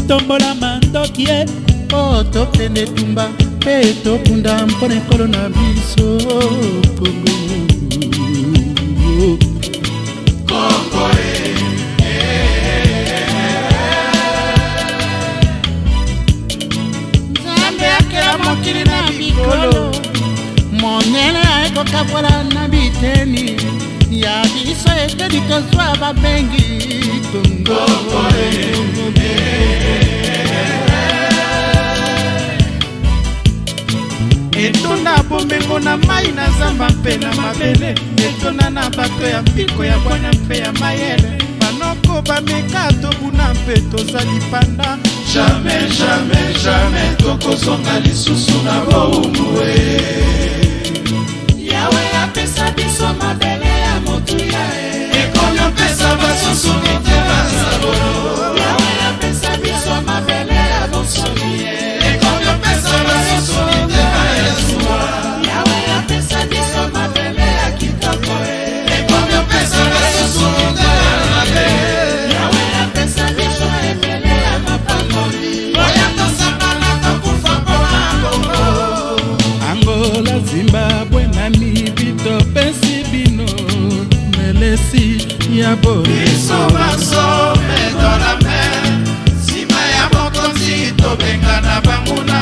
tombola mandoki ye po tokende tumba mpe tokunda mpona ekolo na biso Kongo. Kongo Nzambe akela mokili na bikolo monene ekokabola na biteni ya biso eteli tozwa babengi Kongo. Etunda bomengo na mai na zamba mpe na mabele etona na bato ya mpiko ya bwana mpe ya mayele banoko bameka tobuna mpe tozali panda jamais jamais jamais tokozonga lisusu na boumue yawe apesa biso mabele ya motuya ekomi opesa basusu mitema sabolo yawe apesa biso mabele ya bosoli ekomi opesa basusu mitema ya zuwa yawe apesa biso mabele ya kitoko ekomi opesa basusu mitema ya mabe yawe apesa biso ebele ya mapangoli oya tosangana tokufa mpona Kongo. Angola, Zimbabwe, Namibia, topesi bino melesi ya biso bolingo. basome dans la mer nsima ya mokonzi tobengana banguna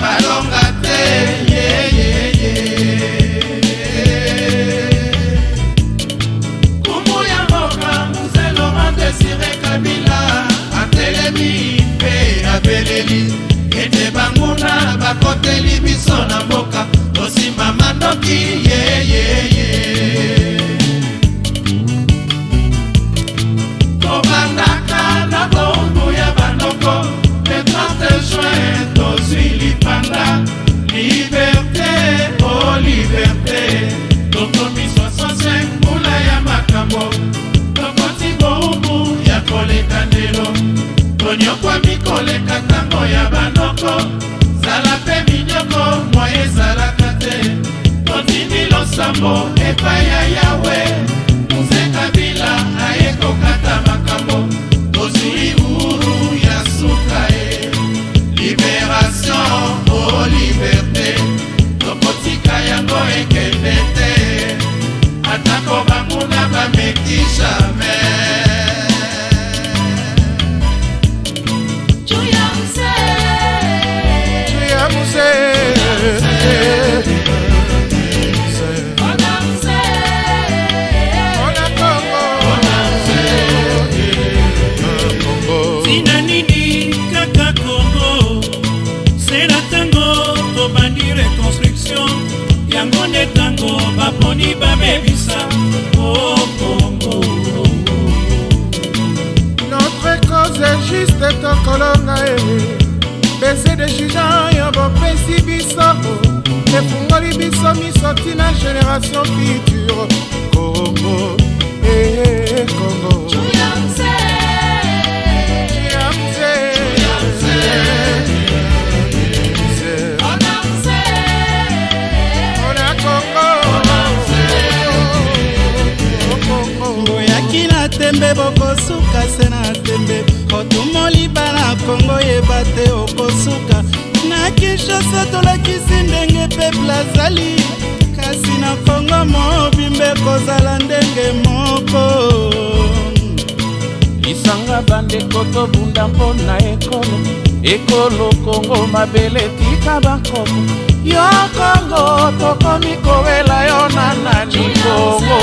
balonga te kumu ya mboka muzelo Desire Kabila atelemi mpe abeleli ete banguna bakoteli biso na mboka tosimba mandoki tobandaka na bombu ya bandoko le 30 juin tozwi lipanda liberté o liberté tokomi 65 mbula ya makambo tokoti bombu ya koleka ndelo tonyokwami koleka ntango ya bandoko zala mpe minyoko mwa ezalaka te totindi losambo epai ya yawe Mzee Kabila aye kokata makambo tozwi uhuru ya suka libération o liberté tokotika yango ekende te atako banguna bameki jamais Tina nini kaka Congo, c'est la tango to bandi reconstruction, yango ne tango baponi babebisa oh Congo. Notre cause est juste tokolonga bese de jugeant yo bopesi biso efungoli biso miso tina génération future Congo Congo Boyaki na tembe bokosuka se na tembe kotumoli bana Kongo yeba te okosuka na Kinshasa tolakisi ndenge peuple azali kasi na Kongo mobimbe kozala ndenge moko lisanga bandeko tobunda mpona ekolo Kongo mabele tika bankoko yo Kongo tokomi kowela yo na nani Kongo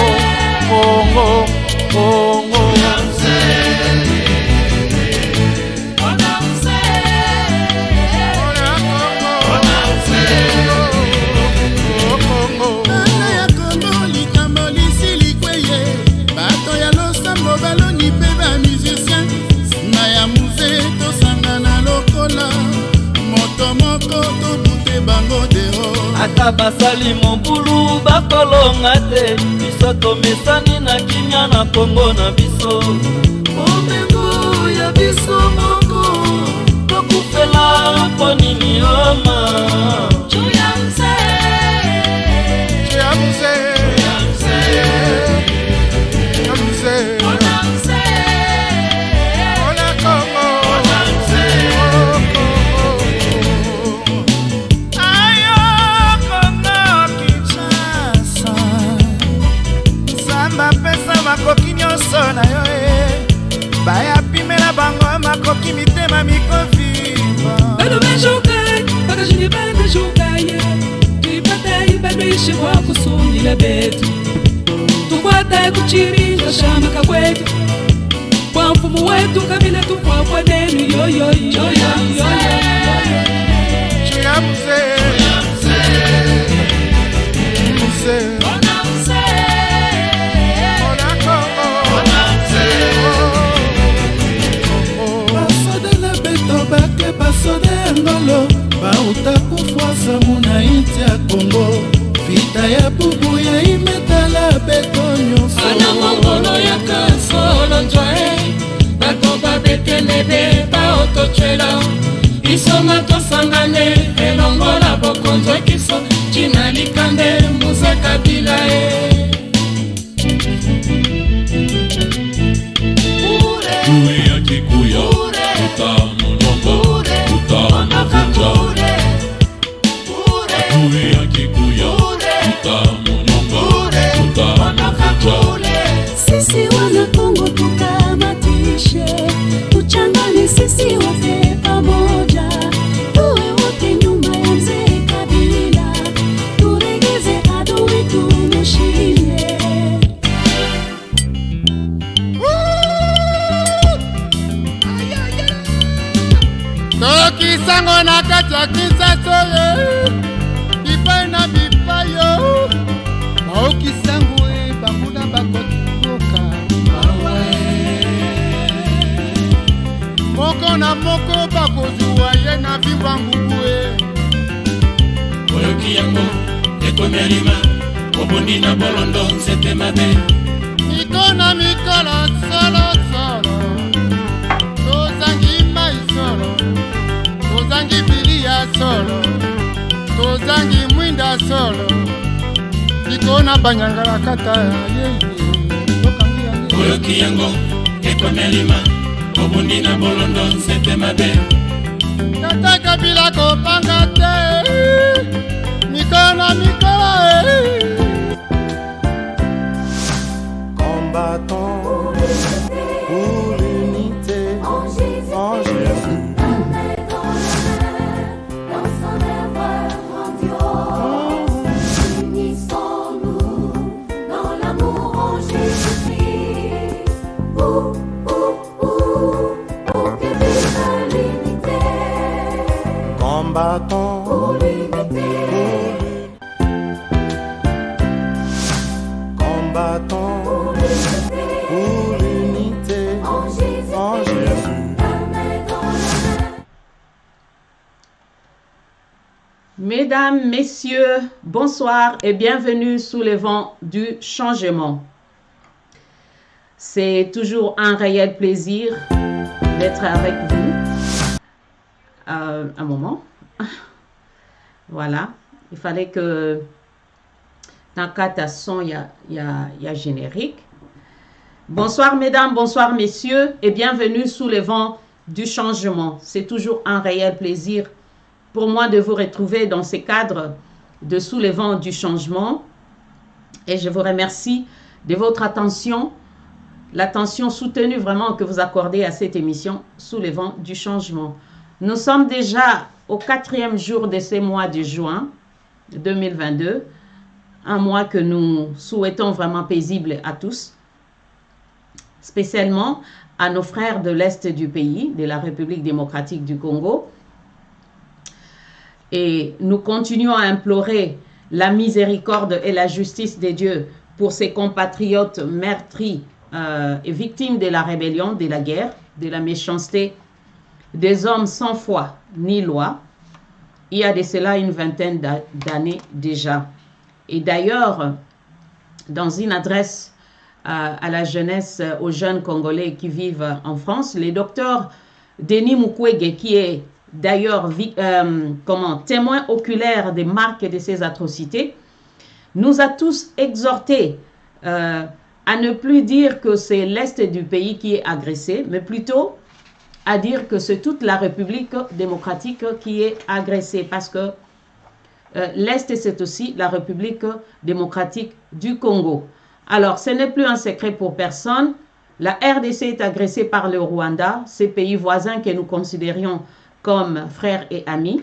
ata basali mobulu bakolonga te biso tomesani na kimia na Kongo na biso omengo ya biso moko tokufela mpo nini oma bakoki mitema mikofima balobeshokai bakashini bandeshokaye tuipatayi badwishi kwa kusungila betu tukwataye kuchiringa shamaka kwetu kwa mfumu wetu kabila tukwakwa nenu yoyoyoyoyoyo basoda ngolo bauta kufwasa muna inti ya Kongo vita ya bubu ya imetala beto nyonso ana mongolo ya kasolo njoe bato babetelebe baotochwela isoma tosangane elongola bokonzo kiso china likande muze kabila Uwe ya kikuya uta munyonga uta mukunja Uwe ya kikuya uta munyonga uta mukunja Sisi wana Kongo tukamatishe tuchangane sisi wote pamoja tuwe wote nyuma ya mzee Kabila turegeze adui tumushinde tokisango na kati ya Kinshasa bipai na bipayo baokisango banguna bakotuka moko na moko bakozuwa ye na bimbangubu oyoki yango ekomi alima obondi na bolondo nsete mabe miko na mikolo solosolo tozangi mai solo tozangi bilia solo tozangi mwinda solo miko na banyangala kata yeye oyoki yango ekomi alima obondi na bolondo nsete mabe Tata Kabila kopanga te mikolo mikolo Combattons pour l'unité en Jésus. Unissons-nous dans l'amour en Jésus-Christ. Pour que vive l'unité. Combattons Pour l'unité. Combattons pour l'unité En Jésus. en Jésus. Mesdames, Messieurs, bonsoir et bienvenue sous le vent du changement. C'est toujours un réel plaisir d'être avec vous. Un moment. Voilà. Il fallait que dans le son, il y a générique. Bonsoir mesdames, bonsoir messieurs et bienvenue sous le vent du changement. C'est toujours un réel plaisir pour moi de vous retrouver dans ces cadres de Sous le vent du changement. Et je vous remercie de votre attention, l'attention soutenue vraiment que vous accordez à cette émission Sous le vent du changement. Nous sommes déjà au 4e jour de ce mois de juin 2022, un mois que nous souhaitons vraiment paisible à tous, spécialement à nos frères de l'Est du pays, de la République démocratique du Congo. Et nous continuons à implorer la miséricorde et la justice de Dieu pour ces compatriotes meurtris et victimes de la rébellion, de la guerre, de la méchanceté, des hommes sans foi ni loi, il y a de cela une vingtaine d'années déjà. Et d'ailleurs, dans une adresse à la jeunesse, aux jeunes Congolais qui vivent en France, le docteur Denis Mukwege, qui est d'ailleurs témoin oculaire des marques de ces atrocités, nous a tous exhortés à ne plus dire que c'est l'Est du pays qui est agressé, mais plutôt à dire que c'est toute la République démocratique qui est agressée, parce que l'Est, c'est aussi la République démocratique du Congo. Alors, ce n'est plus un secret pour personne. La RDC est agressée par le Rwanda, ces pays voisins que nous considérions comme frères et amis.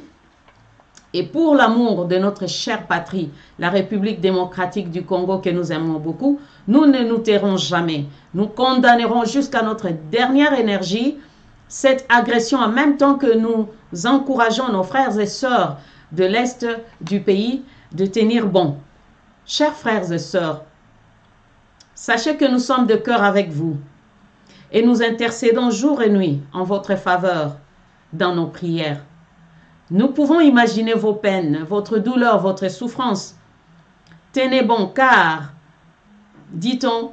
Et pour l'amour de notre chère patrie, la République démocratique du Congo que nous aimons beaucoup, nous ne nous tairons jamais. Nous condamnerons jusqu'à notre dernière énergie cette agression en même temps que nous encourageons nos frères et sœurs de l'Est du pays de tenir bon. Chers frères et sœurs, sachez que nous sommes de cœur avec vous et nous intercédons jour et nuit en votre faveur dans nos prières. Nous pouvons imaginer vos peines, votre douleur, votre souffrance. Tenez bon, car, dit-on,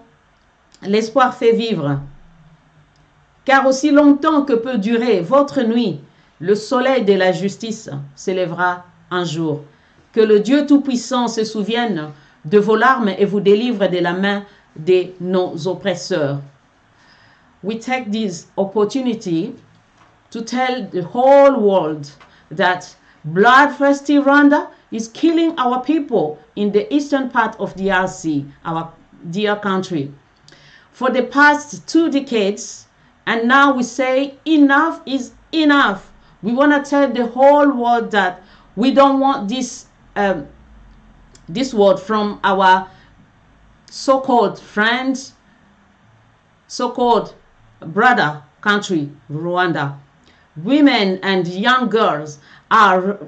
l'espoir fait vivre. Car aussi longtemps que peut durer votre nuit, le soleil de la justice s'élèvera un jour. Que le Dieu Tout-Puissant se souvienne de vos larmes et vous délivre de la main de nos oppresseurs. We take this opportunity to tell the whole world that bloodthirsty Rwanda is killing our people in the eastern part of the DRC, our dear country, for the past 2 decades, and now we say enough is enough. We want to tell the whole world that we don't want this word from our so-called friends, so-called brother country, Rwanda. Women and young girls are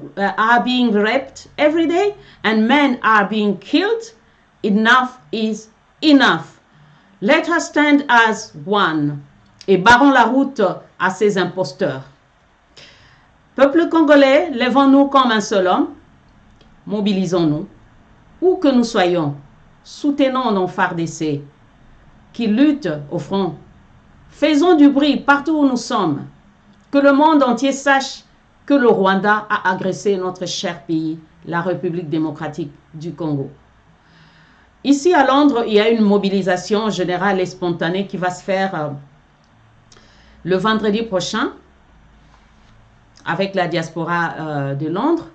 being raped every day, and men are being killed. Enough is enough. Let us stand as one et barrons la route à ces imposteurs. Peuple congolais, lèvons-nous comme un seul homme, mobilisons-nous, où que nous soyons, soutenons nos FARDC qui luttent au front. Faisons du bruit partout où nous sommes. Que le monde entier sache que le Rwanda a agressé notre cher pays, la République démocratique du Congo. Ici à Londres, il y a une mobilisation générale et spontanée qui va se faire le vendredi prochain avec la diaspora de Londres.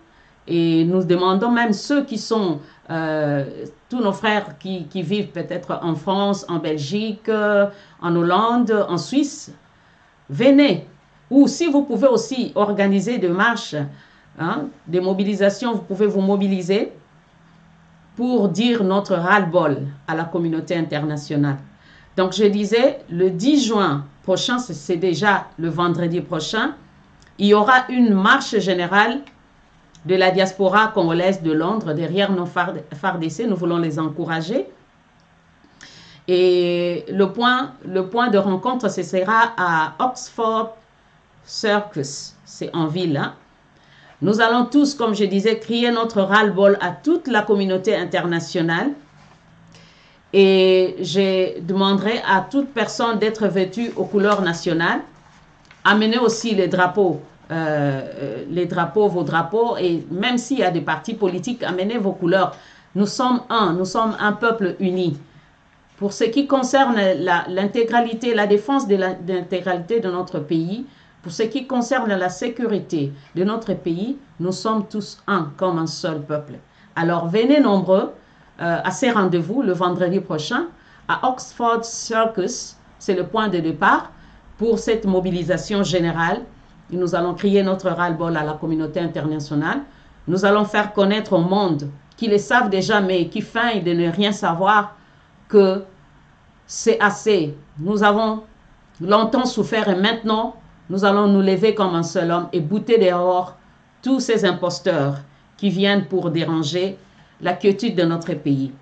Et nous demandons même ceux qui sont, tous nos frères qui vivent peut-être en France, en Belgique, en Hollande, en Suisse, venez. Ou si vous pouvez aussi organiser des marches, des mobilisations, vous pouvez vous mobiliser pour dire notre ras-le-bol à la communauté internationale. Donc je disais, le 10 juin prochain, c'est déjà le vendredi prochain, il y aura une marche générale de la diaspora congolaise de Londres derrière nos FARDC. Nous voulons les encourager. Et le point de rencontre, ce sera à Oxford Circus, c'est en ville. Nous allons tous, comme je disais, crier notre ras-le-bol à toute la communauté internationale. Et je demanderai à toute personne d'être vêtue aux couleurs nationales. Amenez aussi les drapeaux, vos drapeaux. Et même s'il y a des partis politiques, amenez vos couleurs. Nous sommes un peuple uni. Pour ce qui concerne l'intégralité, la défense de l'intégralité de notre pays, pour ce qui concerne la sécurité de notre pays, nous sommes tous un, comme un seul peuple. Alors venez nombreux à ces rendez-vous le vendredi prochain à Oxford Circus. C'est le point de départ pour cette mobilisation générale. Et nous allons crier notre ras-le-bol à la communauté internationale. Nous allons faire connaître au monde, qui le savent déjà, mais qui feignent de ne rien savoir, que c'est assez. Nous avons longtemps souffert et maintenant, nous allons nous lever comme un seul homme et bouter dehors tous ces imposteurs qui viennent pour déranger la quiétude de notre pays.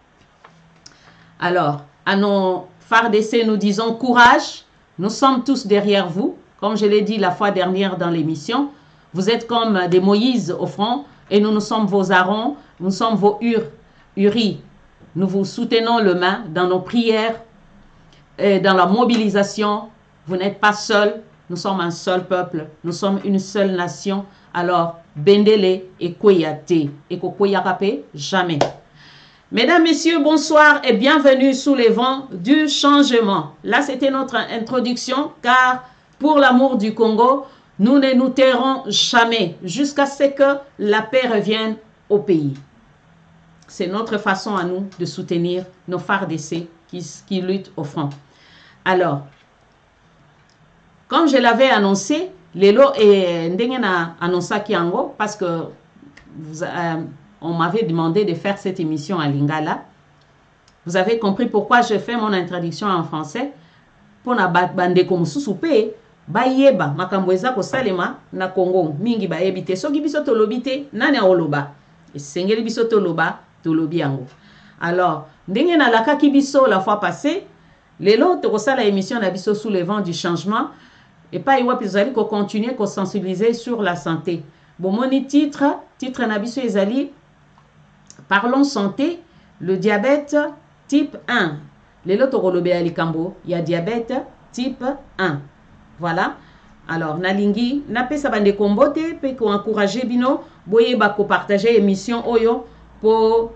Alors, à nos FARDC, nous disons courage. Nous sommes tous derrière vous. Comme je l'ai dit la fois dernière dans l'émission, vous êtes comme des Moïse au front et nous sommes vos Aaron, nous sommes vos Uri. Nous vous soutenons le main dans nos prières et dans la mobilisation. Vous n'êtes pas seuls. Nous sommes un seul peuple, nous sommes une seule nation. Alors, Bendele et Koyate. Et Koyarape, jamais. Mesdames, Messieurs, bonsoir et bienvenue sous les vents du changement. Là, c'était notre introduction, car pour l'amour du Congo, nous ne nous tairons jamais jusqu'à ce que la paix revienne au pays. C'est notre façon à nous de soutenir nos FARDC qui luttent au front. Alors, comme je l'avais annoncé, Lelo et Ndengena annoncé Kiango parce que on m'avait demandé de faire cette émission à Lingala. Vous avez compris pourquoi je fais mon introduction en français. Pour na bande comme sousoupe, bayeba makambo eza ko salema na Congo mingi bayebite soki biso tolobite nani oloba esengeli biso toloba tolobi yango. Alors ndenge na lakaki biso la fois passée, lelo to kosala émission na biso sous le vent du changement et pas iwa pizali ko continuer ko sensibiliser sur la santé. Bomoni titre na biso ezali parlons santé, le diabète type 1. Lelo to kolobe ya likambo ya diabète type 1. Voilà. Alors, nalingi, napesa bande kombote, pe ko encourager bino, boye ba ko partager émission oyo pour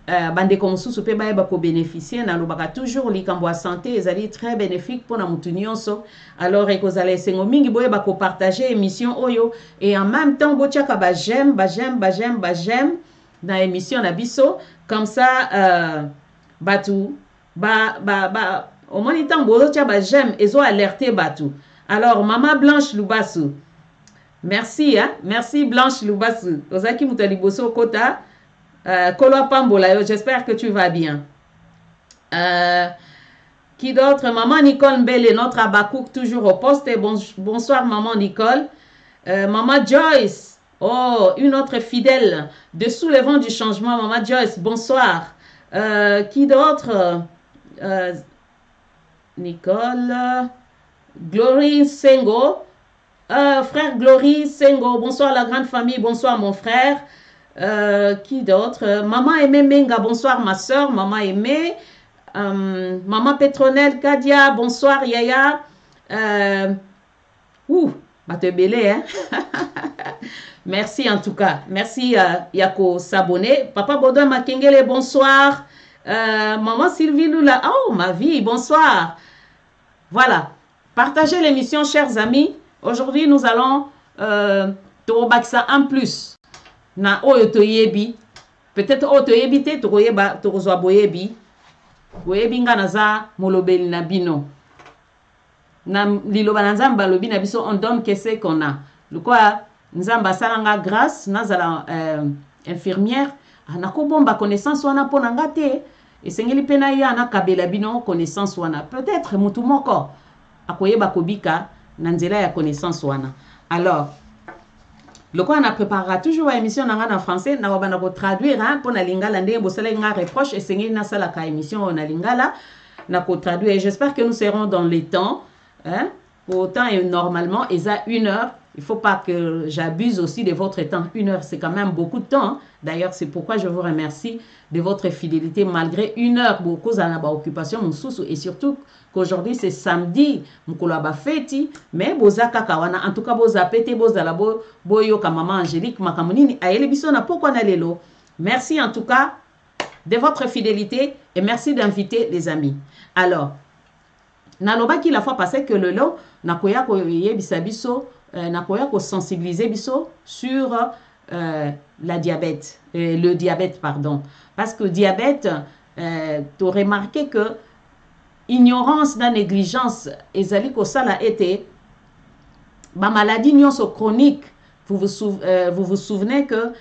bande komsusu pe ba ko bénéficier na lobaka toujours likambo santé ezali très bénéfique pour na mutu nyonso. Alors ekozala esengo mingi boye ba ko partager émission oyo et en même temps botiaka ba j'aime na émission na biso comme ça batu au moins temps bozotia ba j'aime ezo alerter batu. Alors, Maman Blanche Lubasu, merci, hein? Merci Blanche Lubasu. Ozaki Mutaliboso Kota, Kolo Pambola, j'espère que tu vas bien. Qui d'autre? Maman Nicole Mbele, notre Abakouk, toujours au poste. Bonsoir, Maman Nicole. Maman Joyce, oh, une autre fidèle de Sous le vent du changement. Maman Joyce, bonsoir. Qui d'autre? Nicole. Glory Sengo, frère Glory Sengo, bonsoir la grande famille, bonsoir mon frère. Qui d'autre? Maman Aimé Menga, bonsoir ma soeur, Maman Aimé. Maman Petronelle Kadia, bonsoir Yaya. Bate belé, hein? Merci en tout cas, merci Yako s'abonner. Papa Baudouin Makengele, bonsoir. Maman Sylvie Lula, oh ma vie, bonsoir. Voilà. Partagez l'émission, chers amis. Aujourd'hui, nous allons ça en plus. Na oyotoyebi. Peut-être oyotoyebi te toyeba tokozwa boyebi. Boyebi nga naza molobeli na bino. Na liloba na nzamba lobi na biso on donne qu'est-ce qu'on a. Lukwa nzamba salanga grâce nazala infirmière anako bomba connaissance wana pona ngate esengeli pena ya na kabela bino connaissance wana. Peut-être mutu moko akoyeba kobika na nzela ya connaissance wana. Alors, le quoi on a préparé toujours une émission en français, na wabana ko traduire hein pour na lingala ndenge bosala nga reproche et sengi na sala ka émission na lingala na ko traduire. J'espère que nous serons dans les temps hein. Autant et normalement et ça 1 heure. Il faut pas que j'abuse aussi de votre temps. 1 heure, c'est quand même beaucoup de temps. Hein? D'ailleurs, c'est pourquoi je vous remercie de votre fidélité malgré 1 heure. Beaucoup d'occupation occupation et surtout qu'aujourd'hui c'est samedi. Mkolaba feti, mais bozaka kawana. En tout cas, bozapete bozala boyo ka maman Angélique makamunini ayele biso na poko na lelo. Merci en tout cas de votre fidélité et merci d'inviter les amis. Alors, naloba ki la fois passée que le long nakoya ko yebisa biso nakoya ko sensibiliser biso sur le diabète pardon, parce que diabète tu as remarqué que ignorance na négligence ezali ko sala été ba maladie nyonso chronique. Vous vous souvenez que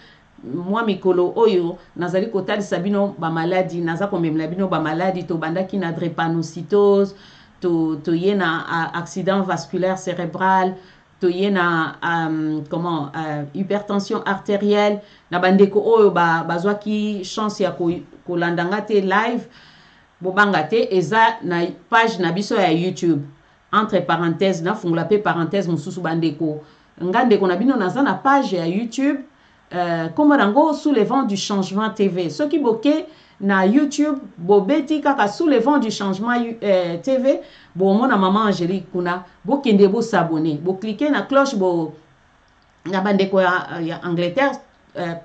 moi mikolo oyo nazali ko talisa bino ba maladie naza ko memela bino ba maladie to bandaki na drépanocytose to yena accident vasculaire cérébral, to yena hypertension artérielle na bandeko oyo bazwaki chance ya ko landanga te live bobanga te eza na page na biso ya YouTube entre parenthèses na fungula pe parenthèse mususu bandeko ngandeko na bino naza na page ya YouTube comme rango sous les vents du changement TV. Ce qui boke na YouTube bobeti kaka sous les vents du changement TV bo mona maman Angélique kuna bo kende bo s'abonner bo cliquer na cloche bo na bandeko ya Angleterre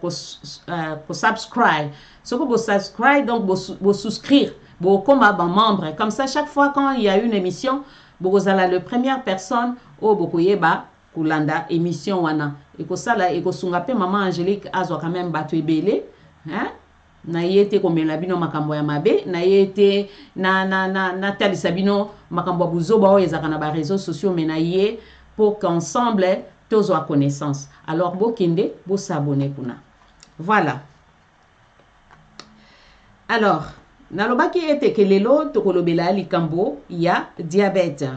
pour subscribe. Ce que bo subscribe donc bo souscrire bo comme membre comme ça chaque fois quand il y a une émission bo zala le première personne o bo koyeba kulanda émission wana et ko sala et ko sunga pe maman Angélique azwa quand même batu ebele hein na yete komela bino makambo ya mabe na yete na talisa bino makambo buzoba o ezaka na ba réseaux sociaux mais na ye pour qu'ensemble tous aient connaissance. Alors bokende bo s'abonner kuna. Voilà. Alors nalobaki ete ke lelo tokolobela likambo ya diabète.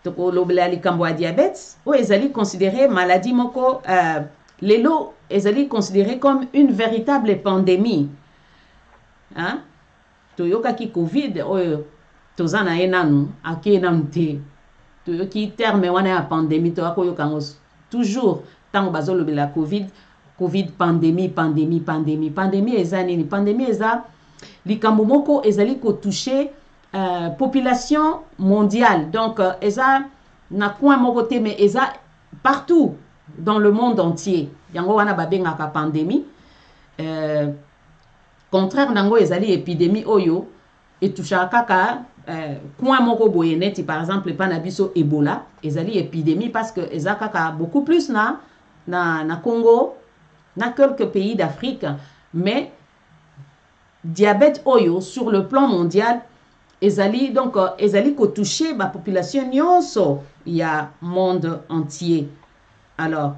Tokolobela likambo ya diabète o ezali considéré maladie moko lelo ezali considéré comme une véritable pandémie. Hein? Toyokaki Covid oyo tozana enanu ake nanu te. Toyoki terme wana ya pandémie to akoyoka toujours tango bazolobela Covid pandémie eza nini? Pandémie eza likambo moko ezali ko toucher population mondiale. Donc eza na coin moko te mais eza partout dans le monde entier. Yango wana babengaka pandémie. Contraire nango ezali épidémie oyo etoucha kaka coin moko boye neti par exemple pa na biso Ebola ezali épidémie parce que eza kaka beaucoup plus na Congo na quelques pays d'Afrique mais diabète oyo sur le plan mondial ezali donc ezali ko toucher ba population nyonso ya monde entier. Alors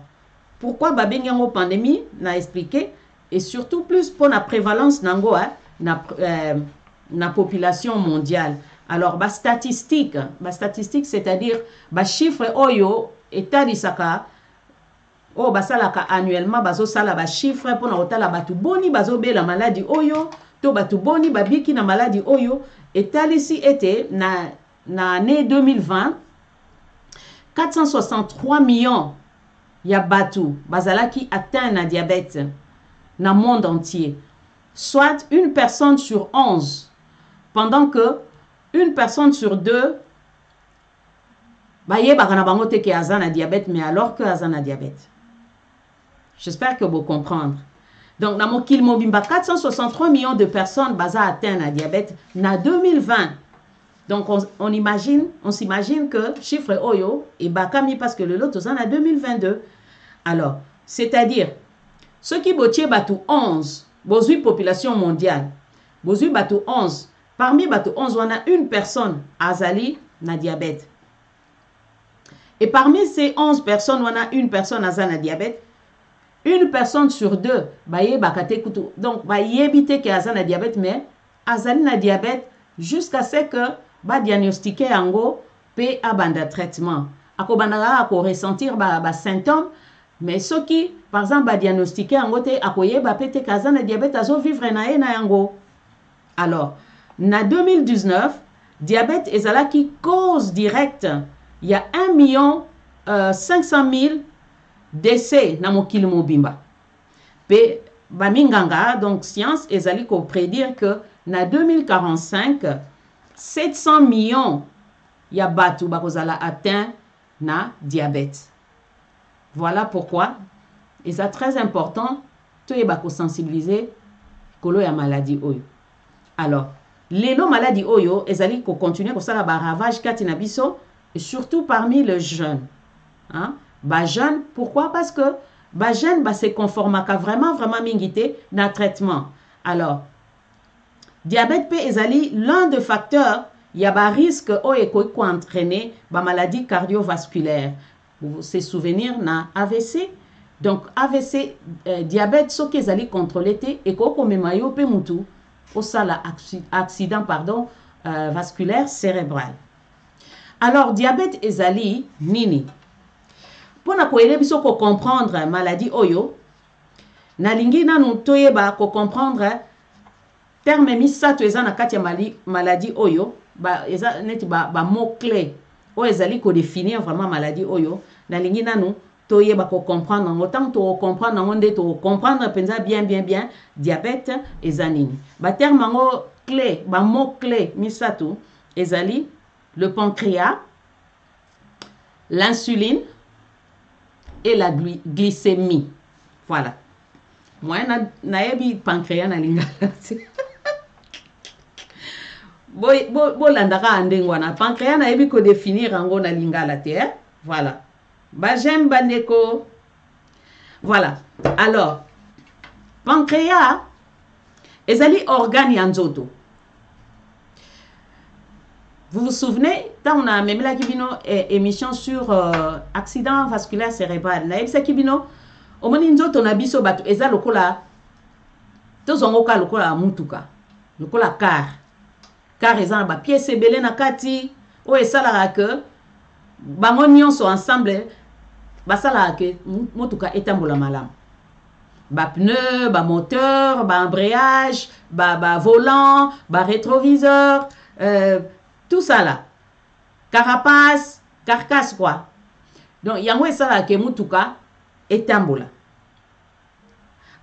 pourquoi babengi yango pandémie na expliqué et surtout plus pour la prévalence nango na population mondiale. Alors statistique c'est-à-dire chiffre oyo etalisaka o basalaka annuellement bazosala chiffre pour na otala batu boni bazobela maladie oyo to batu boni babiki na maladie oyo etalisi ete na année 2020 463 millions ya batu bazalaki atteint na diabète na monde entier, soit une personne sur 11, pendant que une personne sur 2 bayebaka na bango te ke aza na diabète mais alors que aza na diabète. J'espère que vous comprenez. Donc, dans mon kil mobimba, 463 millions de personnes baza atteint na diabète na 2020. Donc, on s'imagine que chiffre oyo est bakami parce que le lot est en 2022. Alors, c'est-à-dire, ceux qui botier batou 11, bozui population mondiale, bozui batou 11, parmi batou 11, on a une personne azali na diabète. Et parmi ces 11 personnes, on a une personne azali na diabète. Une personne sur 2, baye bakate kutu. Donc, baye éviter que azali na diabète, mais azali na diabète jusqu'à ce que ba diagnostiquer yango pe abanda traitement. Ako bandaka ako ressentir ba symptômes, mais ceux qui par exemple ba diagnostiquer yango te akoye ba pete kaza na diabète azo vivre na yango. Alors, na 2019, diabète ezala qui cause directe, il y a 1 500 000 décès na mokili mobimba. Pe baminganga donc science ezali ko prédire que na 2045 700 millions ya batu bakozala atteint na diabète. Voilà pourquoi il est très important to yeba ko sensibiliser kolo ya maladie oyo. Alors, lelo maladie oyo ezali ko continuer ko sala ba ravage kati na biso et surtout parmi les jeunes. Hein? Ba jeune, pourquoi? Parce que ba jeune ba se conformaka vraiment mingité na traitement. Alors, diabète pe ezali l'un des facteurs il y a ba risque o eko ko entraîner ba maladie cardiovasculaire. Vous vous souvenir na AVC. Donc AVC diabète so kezali contrôler te eko ko memayo pe mutu au sala accident vasculaire cérébral. Alors diabète ezali nini? Pour na koyele biso ko comprendre maladie oyo nalingi nanu toyeba ko comprendre terme misato eza na kati ya maladie oyo ba eza neti ba mot clé o ezali ko définir vraiment maladie oyo nalingi nanu toyeba ko comprendre autant to comprendre ngonde to comprendre penza bien diabète eza nini ba terme ngo clé ba mot clé misato ezali le pancréas, l'insuline et la glycémie. Voilà. Moi, naebi pancréas na lingala. Bo landaka andengwana. Pancréas naebi ko définir ango na lingala te. Voilà. Ba j'aime bandeko. Voilà. Alors, pancréas ezali organe ya nzoto. Vous vous souvenez, quand on a même la kibino émission sur accident vasculaire cérébral, na ebisa kibino omoni nzoto na biso bato eza lokola tozongoka lokola mutuka, lokola car eza na ba pièce ebele na kati o esalaka que bango nyonso ensemble basalaka que mutuka etambola malamu. Ba pneu, ba moteur, ba embrayage, ba volant, ba rétroviseur, tout ça là. Carapace, carcasse quoi. Donc yango esala ke mutuka etambola.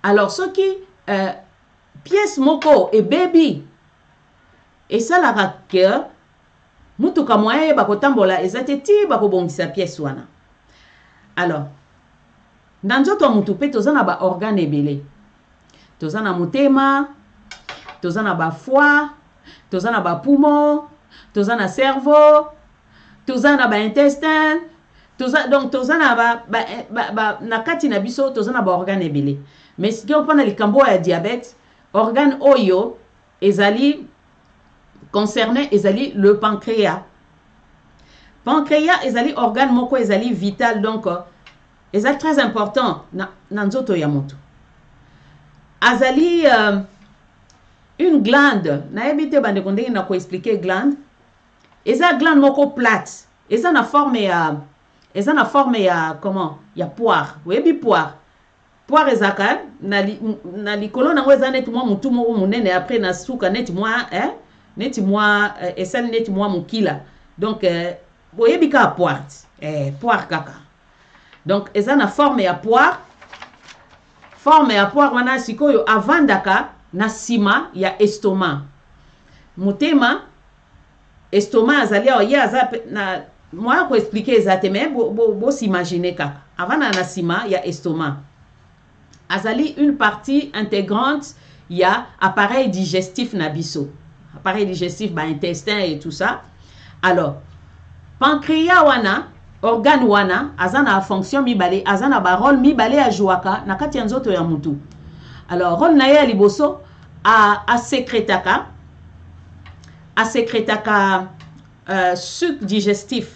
Alors ce qui pièce moko et baby esala ke mutuka moye bakotambola ezateti bakobongisa pièce wana. Alors dans nzoto mutu pe tozana ba organe ebele. Tozana motema, tozana ba foie, tozana ba poumon, tozana cerveau, tozana ba intestin, donc tozana ba na kati na biso tozana ba organe ebele. Mais si on prend likambo ya diabète, organe oyo ezali concerné ezali le pancréas. Pancréas ezali organe moko ezali vital donc ezali très important na nzoto ya moto. Azali une glande, na ebite bande konde na ko expliquer glande. Eza glande moko plate. Eza na forme ya comment? Ya poire. Webi poire. Poire ezaka na likolo na weza neti mwa mutu moko munene après na suka neti mwa neti mwa esali neti mwa mukila. Donc boyebi ka poire. Poire kaka. Donc eza na forme ya poire. Forme ya poire wana sikoyo avandaka na sima ya estomac. Motema estomac azali o ya za na moi ko expliquer exactement bo s'imaginer kaka. Avana na sima ya estomac. Azali une partie intégrante ya appareil digestif na biso. Appareil digestif ba intestin et tout ça. Alors pancréas wana organe wana azana fonction mibale, azana ba rôle mibale ya jouaka na kati ya nzoto ya mutu. Alors rôle na ya liboso a sécrétaka suc digestif.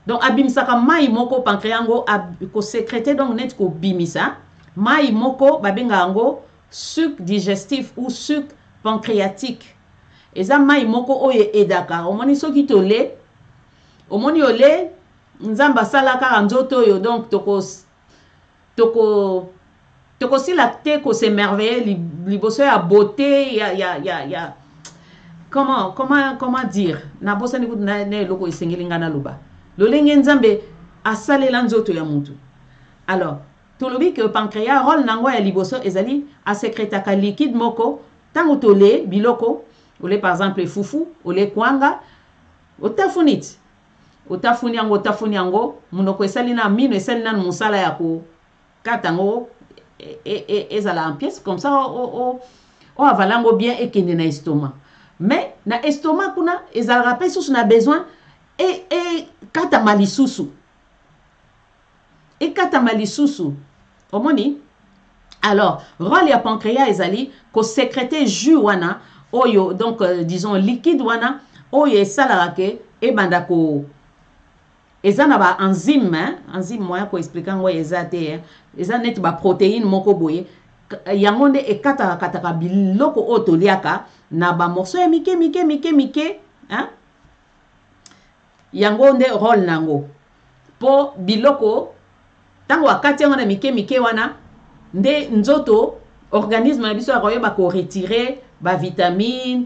Donc abimsaka mai moko pancréas ngo ko sécréter donc net ko bimisa mai moko babenga ngo suc digestif ou suc pancréatique. Eza mai moko oye edaka omoni soki tole omoni ole nzamba salaka nzoto yo donc toko silakte ko s'émerveiller liboso ya beauté ya comment dire na bosa ni na loko isengelinga na luba lolenge nzambe asalela nzoto ya mutu. Alors tolobi que pancréas rôle nango ya liboso ezali a sécrétaka liquide moko tango tole biloko ole par exemple fufu ole kwanga otafunit otafuni yango munoko esali na mino esali na musala ya ko katango ezala en pièce comme ça o avalango bien ekende na estomac. Mais na estomac kuna ezala rappel sous na besoin et katama lisusu omoni. Alors rôle ya pancréas ezali ko sécréter jus wana oyo donc disons liquide wana oyo esalaka ke ebanda ko ezana ba enzyme moya ko expliquer ngo ezate eza net ba protéine moko boye yango nde ekataka biloko otoliaka na ba morceau ya mike hein yango nde rôle nango po biloko tango akati yango na mike wana nde nzoto organisme na biso akoyeba ko retirer ba vitamine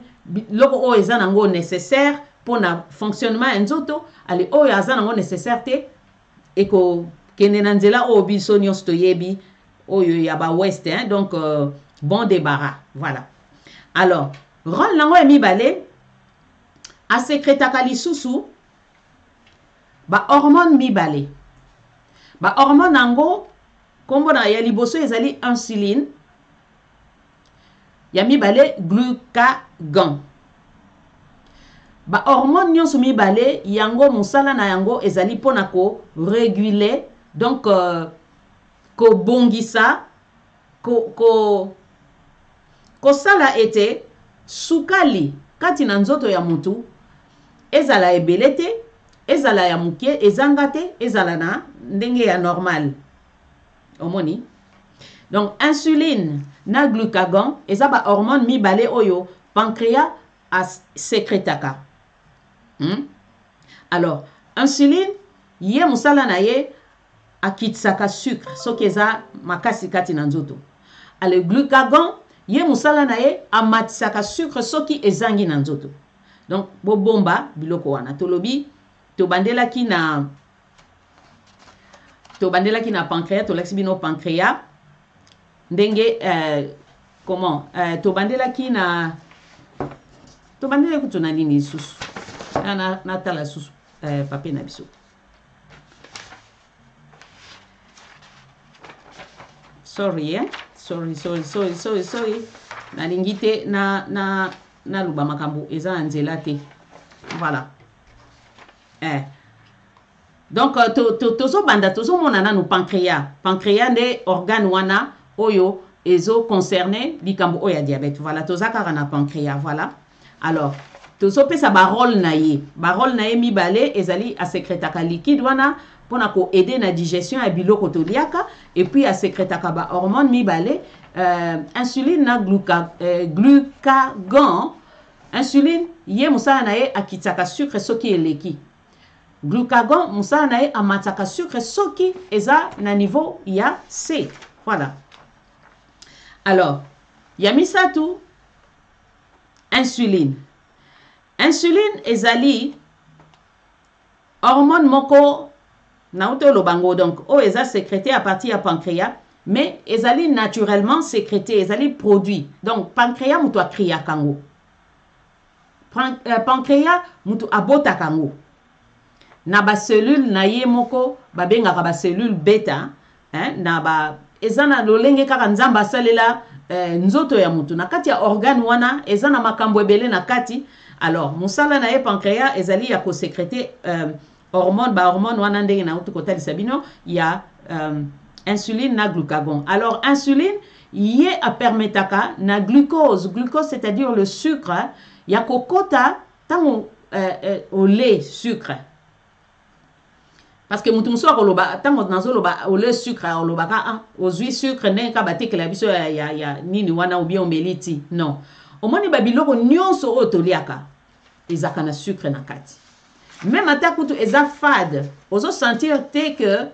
loko o eza nango nécessaire pour na fonctionnement ya nzoto ali oyo aza nango nécessaire te eko kende na nzela o biso nyonso toyebi oyo ya ba west hein donc bon débarras. Voilà. Alors rôle nango ya mibale a sécrétaka lisusu ba hormone mibale. Ba hormone nango kombo na ya liboso ezali insuline ya mibale glucagon. Ba hormone nyonso mibale yango musala na yango ezali pona ko réguler donc ko bongisa kosala ete sukali kati na nzoto ya mutu ezala ebele te, ezala ya muke, ezanga te, ezala na ndenge ya normal. Omoni? Donc insuline na glucagon eza ba hormone mibale oyo pancréas a sécrétaka. Alors insuline ye musala na ye akitsaka sucre soki eza makasi kati na nzoto. Alors glucagon ye musala na ye amatisaka sucre soki ezangi na nzoto. Donc bobomba biloko wana tolobi tobandelaki na pancréas, tolakisi bino pancréas ndenge comment tobandelaki kutuna nini susu na tala susu papier na biso. Sorry. Nalingi te na luba makambo eza nzela te. Voilà. Donc tozo mona nanu pancréas nde organe wana oyo ezo concerné likambo oya diabète. Voilà, tozaka na pancréas, voilà. Alors tozo pesa ba rôle na ye mibale ezali a sécrétaka liquide wana pona ko aider na digestion ya biloko toliaka, et puis a sécrétaka ba hormone mibale insuline na glucagon. Insuline ye musala na ye akitsaka sucre soki eleki. Glucagon musala na ye amataka sucre soki eza na niveau ya C. Voilà. Alors yamisatu insuline ezali hormone moko na utolo bango, donc o eza sécrété à partir ya pancréas, mais ezali naturellement sécrété, ezali produit. Donc pancréas mutu akria kango, pancréas mutu abota kango na ba cellule na ye moko babengaka ba cellule bêta, na ba ezana lolenge kaka nzamba salela nzoto ya mutu na kati ya organe wana ezana makambo ebele na kati. Alors musala na ye pancréas ezali ya ko sécréter hormone wana ndenge na utu kotali sabino ya insuline na glucagon. Alors insuline ye a permetaka na glucose c'est-à-dire le sucre ya kokota tango au lait sucre, parce que mutu muso akoloba tango nazoloba au lait sucre olobaka ozwi sucre ndenge ka batekela biso ya nini wana ou bien omeliti. Non, omoni babiloko nyonso oyo toliaka ezaka na sucre na kati. Même ata kutu eza fade ozo sentir te que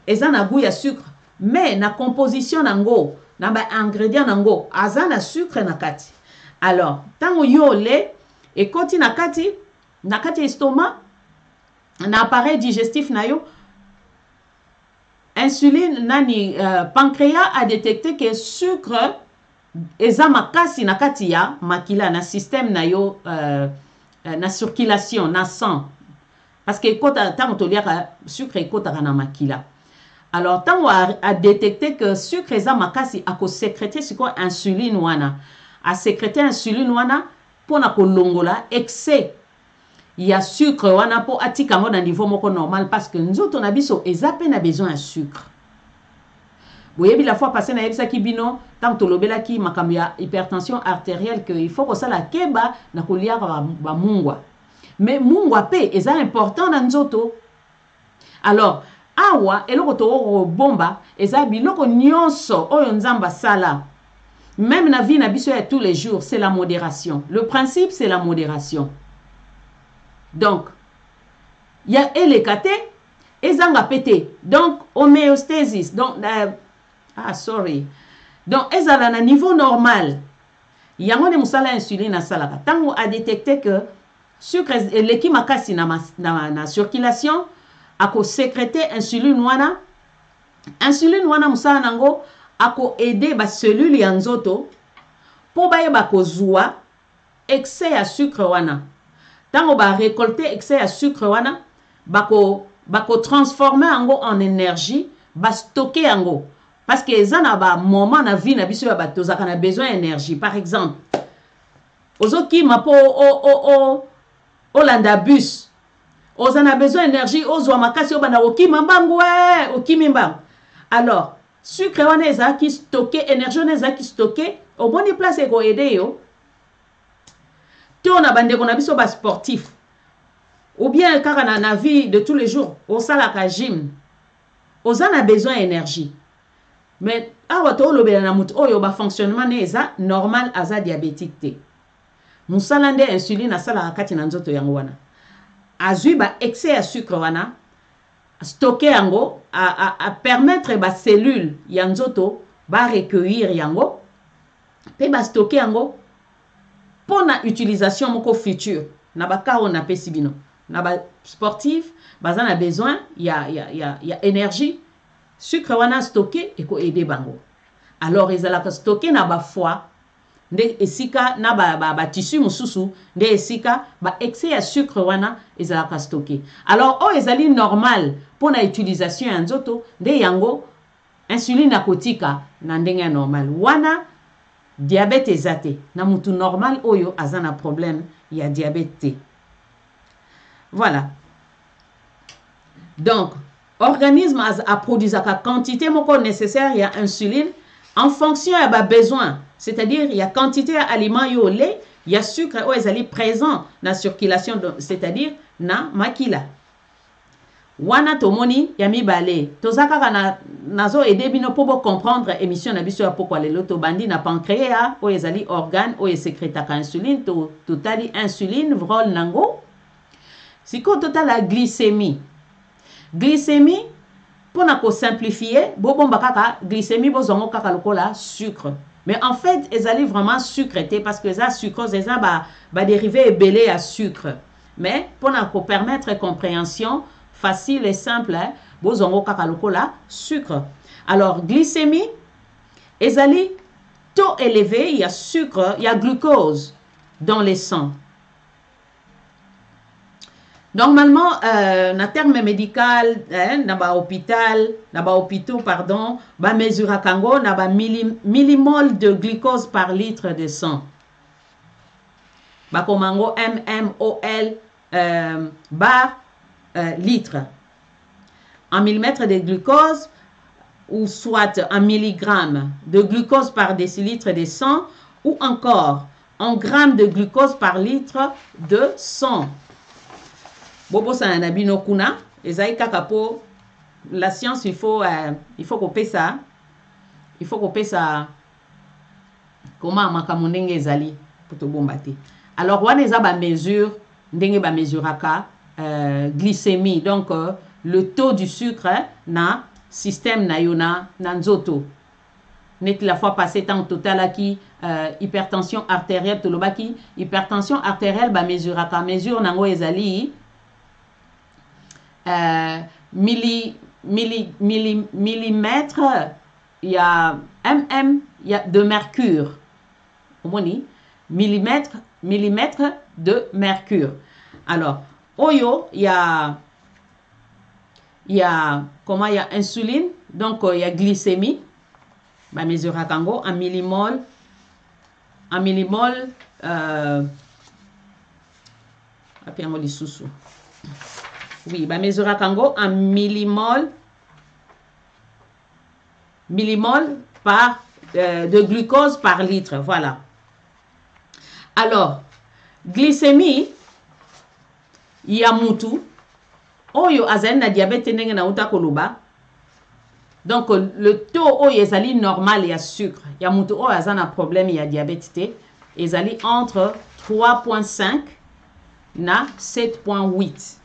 eza na goût ya sucre, mais na composition nango na ba ingrédients nango aza na sucre na kati. Alors tango yo le ekoti na kati estomac na appareil digestif na yo, insuline nani pancréas a détecté que sucre eza makasi na kati ya makila na système na yo na circulation na sang, parce que kota tango toliaka sucre ekota na makila. Alors tango a détecté que sucre eza makasi ako sécréter siko insuline wana, a sécréter insuline wana pona kolongola excès ya sucre wana po atika ngo na niveau moko normal, parce que nzoto na biso eza pe na besoin de sucre. Boyebi la fois passée na yebisa ki bino tant tolobela ki makambo ya hypertension artérielle que il faut ko sala keba na kolia ba mungwa, mais mungwa pe eza important na nzoto. Alors awa eloko to bomba eza biloko nyonso oyo nzamba sala, même na vie na biso ya tous les jours, c'est la modération. Le principe c'est la modération. Donc il y a elekate ezanga pété, donc homéostasis, donc donc ezala na niveau normal. Yango ne musala insuline na salaka tango a détecté que sucre leki makasi na circulation ako sécréter insuline wana musala nango ako aider ba cellule ya nzoto po bayeba kozwa excès ya sucre wana. Tango ba récolter excès ya sucre wana bako transformer ango en énergie, ba stocker ango, parce que ezana ba moment na vie na biso ya bato zaka na besoin d'énergie. Par exemple ozoki mapo olanda bus ozana besoin d'énergie, ozwa makasi obanda okima mbangu okimi mbangu. Alors sucre wana ezalaki stocké énergie wana ezalaki stocké omoni place ekoyede yo to na bandeko na biso basportif ou bien kaka na vie de tous les jours osalaka gym oza na besoin énergie mais awa tolobela na mutu oyo bafonctionnement ne eza normal aza diabétique te musala nde insuline asalaka kati na nzoto yango wana azwi ba excès ya sucre wana stocker yango a permettre ba cellule ya nzoto ba recueillir yango pe ba stocker yango pona utilisation moko future na ba ka on apesi bino na ba sportif baza na besoin ya énergie sucre wana stocké eko aider bango alors ezalaka stocké na ba foie nde esika na ba tissu mususu nde esika ba excès ya sucre wana ezalaka stocké alors o ezali normal pona utilisation ya nzoto nde yango insuline akotika na ndenge normal wana diabète ezate na mutu normal oyo azana problème ya diabète te. Voilà. Donc, organisme a produit la quantité nécessaire il y a insuline en fonction de ba besoin, c'est-à-dire il y a quantité d'aliments yo lait, il y a sucre ou ezali présent dans la circulation, c'est-à-dire na makila. Wana tomoni ya mibale tozaka na nazo aider bino pour comprendre émission na biso ya pourquoi les loto bandi na pancréas o ezali organe o sécrétaka insuline to totali insuline rôle nango siko total la glycémie pour na ko simplifier bomba kaka glycémie bozongo kaka lokola sucre mais en fait ezali vraiment sucre parce que ça sucrose ça ba dérivé belé à sucre mais pour na ko permettre compréhension facile et simple, bozongo kaka lokola sucre. Alors, glycémie, ezali taux élevé, il y a sucre, il y a glucose dans les sangs. Normalement, na terme médical, na ba hôpitaux, pardon, ba mesura kango, na ba millimol de glucose par litre de sang. Ba komango mmol bar litre. En millimètre de glucose ou soit en milligramme de glucose par décilitre de sang ou encore en grammes de glucose par litre de sang. Bobo sanabino kuna ezai kakapo la science il faut couper ça. Il faut couper ça. Comment makamunenge ezali pour te bombater. Alors wana eza ba mesure ndenge ba mesuraka glycémie, donc le taux du sucre na système na yona nanzoto. Net la fois passée tant total qui hypertension artérielle to lobaki hypertension artérielle ba mesure nango ezali millimètre il y a il y a de mercure. Omoni millimètre de mercure. Alors oyo, il y a comment il y a insuline, donc il y a glycémie, bah mesure à kango en millimol, oui, bah mesure à kango en millimol par de glucose par litre, voilà. Alors, glycémie ya mutu oyo azali na diabète ndenge na uta koloba donc le taux oyo ezali normal ya sucre ya mutu oyo azana problème ya diabète te ezali entre 3.5 na 7.8.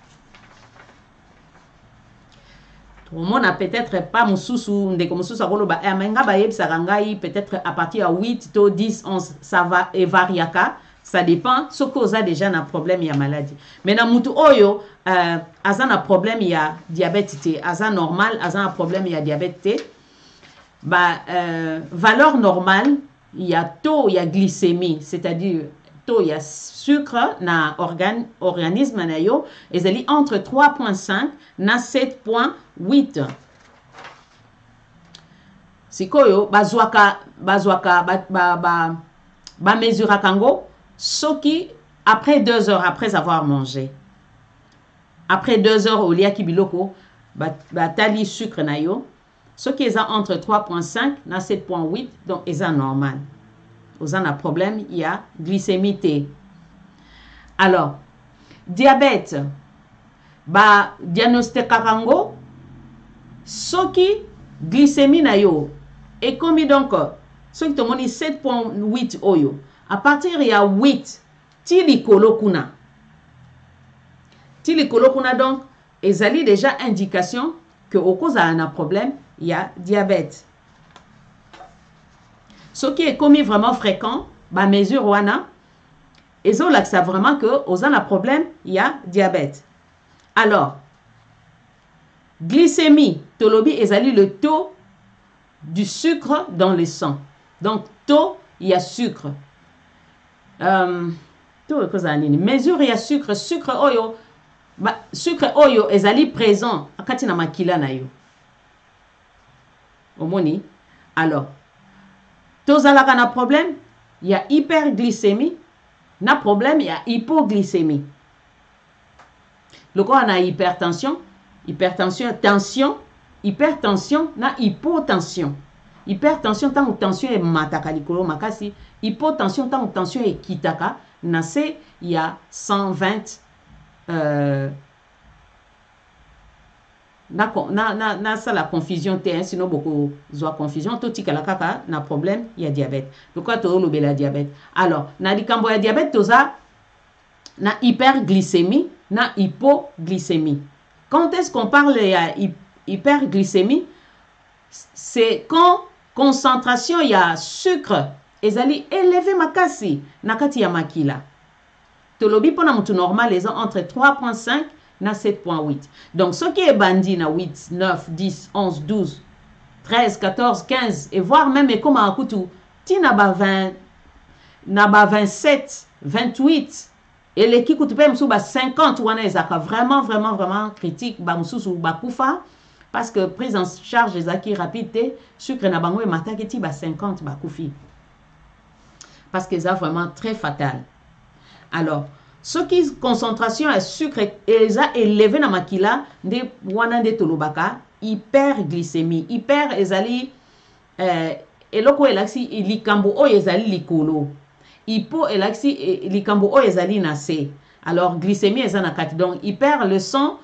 Tout le monde a peut-être pas mususu ndeko mususu akoloba menga ba yebisaka ngai peut-être à partir de 8 to 10 11 ça va et variaka. Ça dépend, ce qu'on a déjà un problème, il y a maladie. Mais dans mutu oyo, azan un problème, il y a diabète, azan normal, azan un problème, il y a diabète. Valeur normale, il y a taux, il y a glycémie, c'est-à-dire taux, il y a sucre na organisme na yo, et c'est entre 3.5 na 7.8. C'est quoi yo, bazwaka, mesura kango. Soki, après 2 heures après avoir mangé, après 2 heures au liaki biloko, tali sucre na yo, Ce qui est entre 3.5 na 7.8, donc est normal. Aux un problème, il y a glycémie T. Alors, diabète, ba diagnostic karango, soki glycémie na yo, et comme donc, ce qui te montre 7.8 oyo, à partir il y a 8, tili kolokuna. Tili kolokuna donc, ezali déjà indication que au cause a un problème, il y a diabète. Ce qui est commis vraiment fréquent, ba mesure wana, et ça là ça vraiment que aux un problème, il y a diabète. Alors, glycémie, tolobi ezali le taux du sucre dans le sang. Donc taux, il y a sucre. Taux cause anini. Mesure il y a sucre, sucre oyo. Ba, sucre oyo ezali présent akati na makila na yo. Omoni. Alors, tozalaka na problème, il y a hyperglycémie, na problème, il y a hypoglycémie. Le corps a hypertension, tension, hypertension, na hypotension. Hypertension, tant que tension est mataka likolo makasi, hypotension, tant que tension est kitaka, na c'est, il y a 120 na ça la confusion T1 sinon beaucoup zoa confusion tout tika la kaka na problème il y a diabète donc quoi to lobe la diabète alors na likambo ya diabète toza na hyperglycémie na hypoglycémie. Quand est-ce qu'on parle de hyperglycémie? C'est quand concentration il y a sucre ezali élevé makasi na kati ya makila. Tolobi pona mutu normal les entre 3.5 na 7.8. Donc ce qui est bandi na 8, 9, 10, 11, 12, 13, 14, 15 et voire même comme à kutu ti na ba 20 na ba 27, 28 et les qui kutu pe msu ba 50 wana ezaka vraiment critique ba msusu ba kufa parce que prise en charge ezaki rapide sucre na bango e mataki ti ba 50 ba kufi. Parce que ça vraiment très fatal. Alors, ce qui concentration à sucre est élevé dans makila de wana de tolobaka hyperglycémie. Hyper ezali eloko elaksi likambo o ezali likolo. Hypo elaksi likambo o ezali na C. Alors glycémie ezana kati. Donc hyper le sang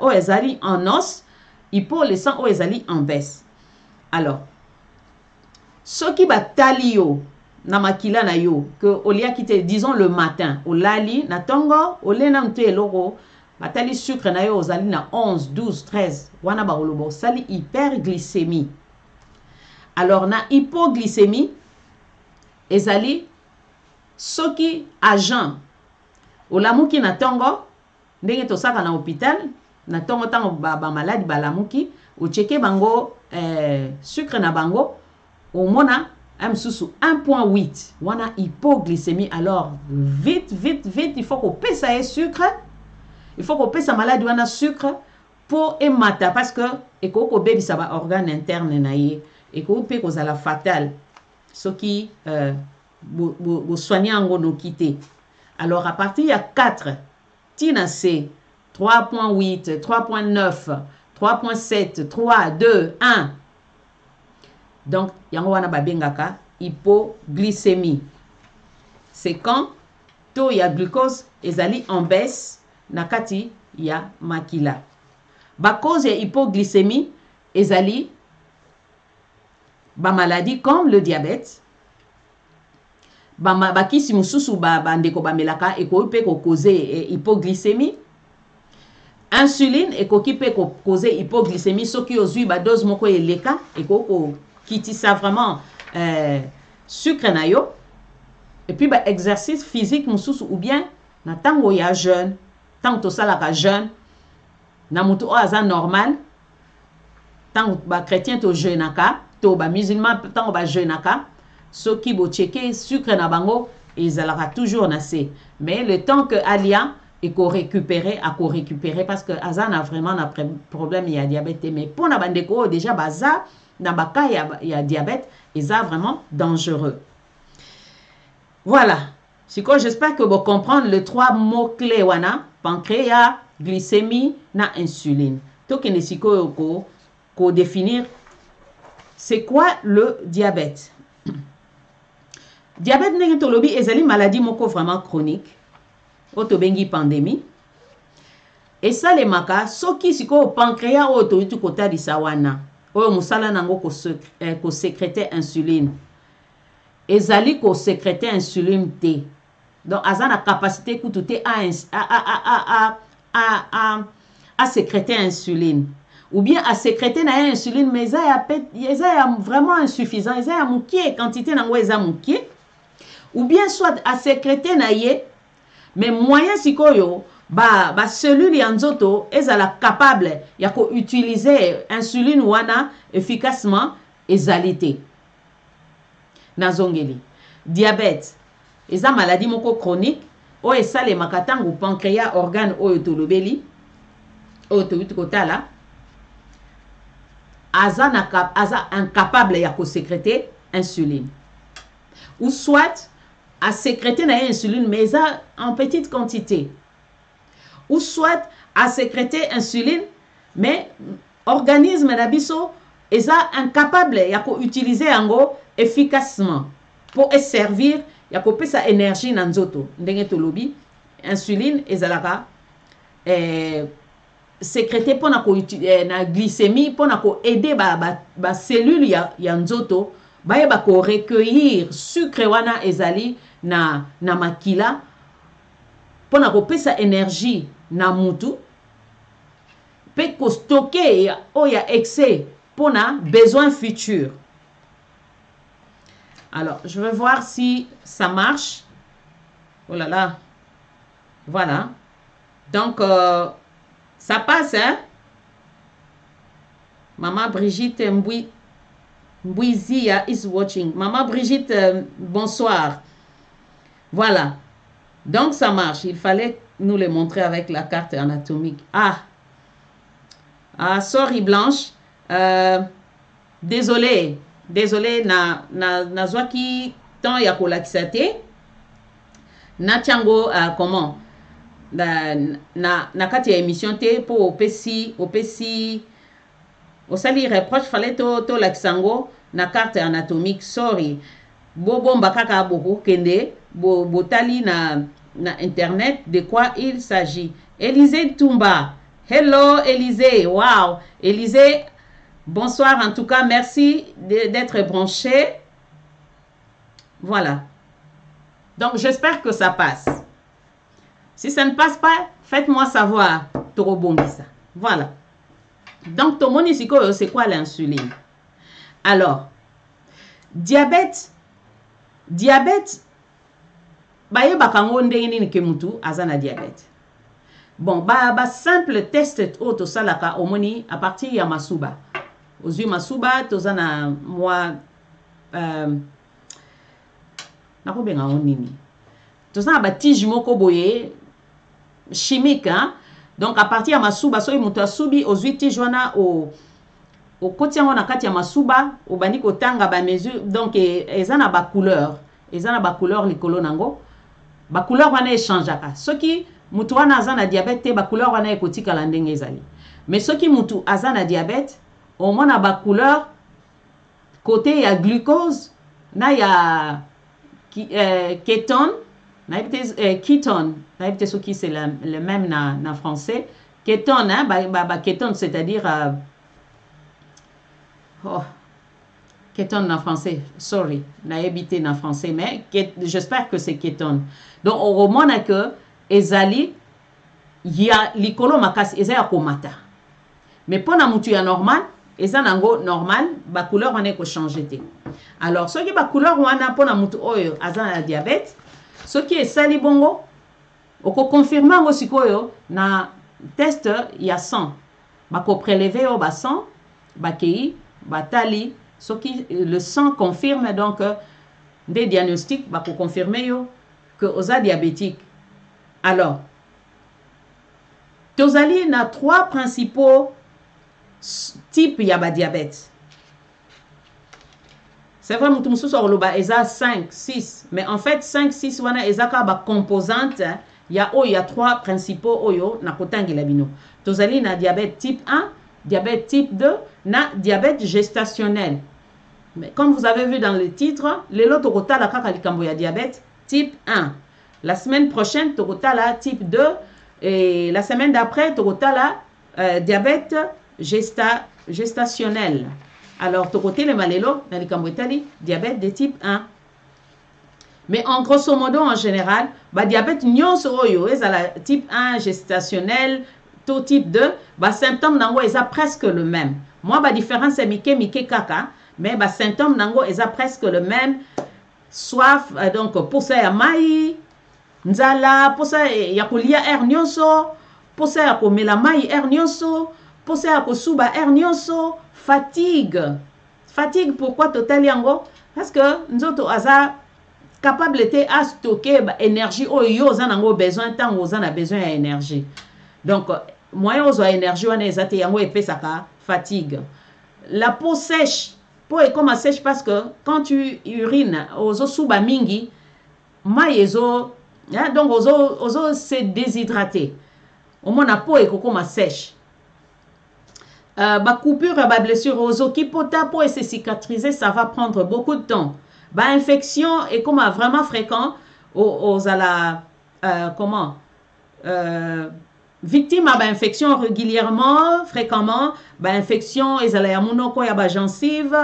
o ezali en os, hypo le sang o ezali en baisse. Alors ce qui batali yo na makila na yo que olia kite disons le matin o lali na tongo o lena mte eloko batali sucre na yo ozali na 11 12 13 wana ba olobo sali hyperglycémie. Alors na hypoglycémie ezali soki agent o lamuki na tongo ndenge to saka na hôpital na tongo tango ba malade ba lamuki o cheke bango sucre na bango o mona sous 1.8, on a hypoglycémie. Alors, vite, il faut qu'on paie ça sucre. Il faut qu'on paie sa maladie, on a sucre pour émata. Parce que, et qu'on bébé, ça va organe interne, et qu'on paie cause à la fatale. Ce qui, vous soignez en nous quitter. Alors, à partir, il y a 4. Tina C, 3.8, 3.9, 3.7, 3, 2, 1. Donc, yango wana babengaka hypoglycémie. C'est quand taux ya glucose ezali en baisse nakati ya makila. Ba cause ya hypoglycémie ezali ba maladie comme le diabète. Ba kisi mususu ba ndeko bamelaka eko pe ko causer hypoglycémie. Insuline ekoki pe ko causer hypoglycémie soki ozui ba dose moko eleka eko ko qui ça vraiment sucre na yo et puis bah exercice physique mususu ou bien na tango ya jeune tango to salaka jeune na mutu o aza normal tango ba chrétien to jeunaka to ba musulman tango ba jeunaka so ki bo checker sucre na bango ezalaka toujours na C mais le temps que alia et qu'on récupérer parce que azan a vraiment un problème il y a diabète mais pour na bandeko déjà baza dans le cas, il y a diabète, et ça vraiment dangereux. Voilà. J'espère que vous comprenez les 3 mots-clés. Pancréas, glycémie, na insuline. Donc, il faut définir c'est quoi le diabète? Diabète n'est pas une maladie vraiment chronique. Otobengi pandémie. Et ça les maka, ce qui est au pancréas ou au côté de sawana. Ou musala nango ko sécréter insuline. Ezali ko sécréter insuline T. Donc azana capacité koutoute à sécréter insuline. Ou bien à sécréter na insuline mais ça ya vraiment insuffisant, ça ya mukie quantité nango eza mukie. Ou bien soit à sécréter na ye mais moyen sikoyo ba cellule ya nzoto ezala capable ya ko utiliser insuline wana efficacement ezalité nazongeli. Diabète eza maladie moko chronique o esale makatango pancréas organe oyo tolobeli oyo toyuti kotala aza incapable ya ko sécréter insuline ou soit à sécréter na insuline mais ça en petite quantité ou soit à sécréter insuline mais organisme na biso est incapable ya ko utiliser yango efficacement pour servir ya ko pesa énergie na nzoto ndenge tolobi insuline ezalaka sécréter pour na ko na glycémie pour na ko aider ba cellule ya nzoto ba ko recueillir sucre wana ezali na makila pour na ko pesa énergie na mutu peut ko stocker o ya excès pour na besoin futur. Alors, je vais voir si ça marche. Oh là là. Voilà. Donc, ça passe, hein? Maman Brigitte Mbouizia is watching. Maman Brigitte, bonsoir. Voilà. Donc, ça marche. Il fallait nous le montrer avec la carte anatomique. Ah, sorry Blanche. Désolé, na zwaki temps ya kolakisate. Na tiango comment? Na kati ya émission te pour opesi osali reproche fallait to lakisango na carte anatomique. Sorry. Bobo mbakaka boko kende botali na internet de quoi il s'agit. Élisée Toumba. Hello Élisée. Wow. Élisée, bonsoir en tout cas. Merci d'être branché. Voilà. Donc j'espère que ça passe. Si ça ne passe pas, faites-moi savoir. Torobongisa. Voilà. Donc ton monisiko, c'est quoi l'insuline? Alors, diabète baye bakango ndenge nini ke mutu azana diabète. Bon, simple test auto salaka omoni à partir ya masuba. Ozui masuba tozana moi nakobenga onini. Tozana ba tige moko boye chimique hein. Donc à partir ya masuba so mutu asubi ozui tige wana o kotiango na kati ya masuba obani kotanga ba mesure donc ezana ba couleur likolo nango ba couleur wana échangeaka soki mutu wana azana diabète te ba couleur wana ekotikala ndenge ezali mais soki mutu azana diabète au moins ba couleur côté ya glucose na ya kétone na ketone na peut soki c'est le même na français kétone hein ba kétone c'est-à-dire kétone en français, sorry, n'a habité en français, mais j'espère que c'est kétone. Donc, au roman, que ezali, il y a l'icolo makas, ezali komata. Mais pour la mouture normal, ezali nango normal, ba couleur on est ko changer té. Alors, ce qui ba couleur on a pour la mouture oyo, azana la diabète, ce qui est sali bongo, on ko confirmer aussi koyo na test il y a 100. Ba ko prélever au ba 100, ba kei, ba tali. Ce qui le sang confirme donc des diagnostics va pour confirmer que vous êtes diabétique. Alors, tozali na 3 principaux types de diabète. C'est vrai mutu mususu oloba eza 5 6 mais en fait 5 6 wana ezaka ba composante il y a 3 principaux oyo na kotangela bino. Tozali na diabète type 1, diabète type 2, na diabète gestationnel. Mais comme vous avez vu dans le titre, les lots tokotala kaka likambo ya diabète type 1. La semaine prochaine, tokotala type 2. Et la semaine d'après, tokotala diabète gestationnel. Alors, tokoté le malelo, dans likambo etali, diabète de type 1. Mais en grosso modo, en général, bah, diabète nyonso oyo, ezala type 1 gestationnel, tout type 2, bah, symptômes nango eza presque le même. Moi, bah, différence c'est mike kaka, mais bah, symptômes nango eza presque le même. Soif, donc posa ya mai, nzala, posa ya kolia air nyonso, posa ya komela mai air nyonso, posa ya kosuba air nyonso, fatigue. Fatigue, pourquoi total yango? Parce que nzoto aza capable de stocker l'énergie ou yo zanango besoin tant aux en a besoin d'énergie. Donc moyen aux énergie on est zate yango épais saka fatigue. La peau sèche, peau est comme sèche parce que quand tu urines aux suba mingi maïezo donc aux c'est déshydraté. Au moins la peau est comme sèche. Ba coupure ba blessure aux qui pota peau et se cicatriser ça va prendre beaucoup de temps. Bah, infection est comme vraiment fréquent aux à la victime à bah, infection régulièrement fréquemment bah, infection ils allaient à monoko ya ba gencive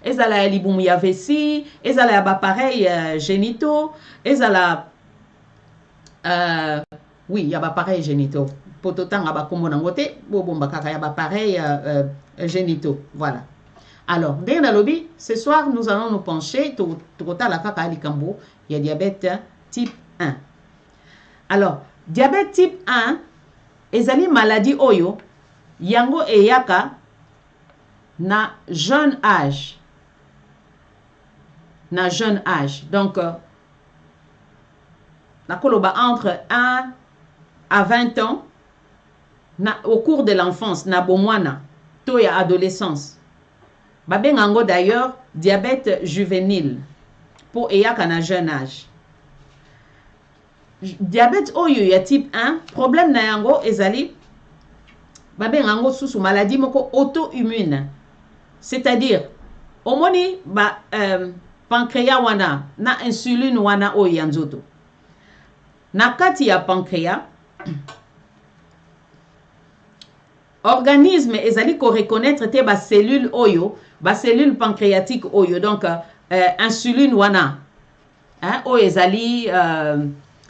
ils allaient à libum ya vessie ils allaient à bah pareil génitaux ils allaient oui ya ba pareil génitaux pototan à ba kombo nangote bobomba kaka ya ba pareil génitaux voilà. Alors, dans le lobby, ce soir, nous allons nous pencher tout à la kaka likambo, il y a diabète type 1. Alors, diabète type 1, ezali maladie oyo, yango eyaka na jeune âge. Na jeune âge. Donc, na koloba entre 1 à 20 ans, au cours de l'enfance, na bomwana, to ya adolescence. Babengango d'ailleurs diabète juvénile pour eyaka na jeune âge. Diabète oyo ya type 1, problème na yango ezali babengango susu maladie moko auto-immune. C'est-à-dire omoni ba pancréas wana na insuline wana oyo ya nzoto. Na kati ya pancréas organisme ezali ko reconnaître te ba cellule oyo ba cellule pancréatique oyo donc insuline wana hein oyo ezali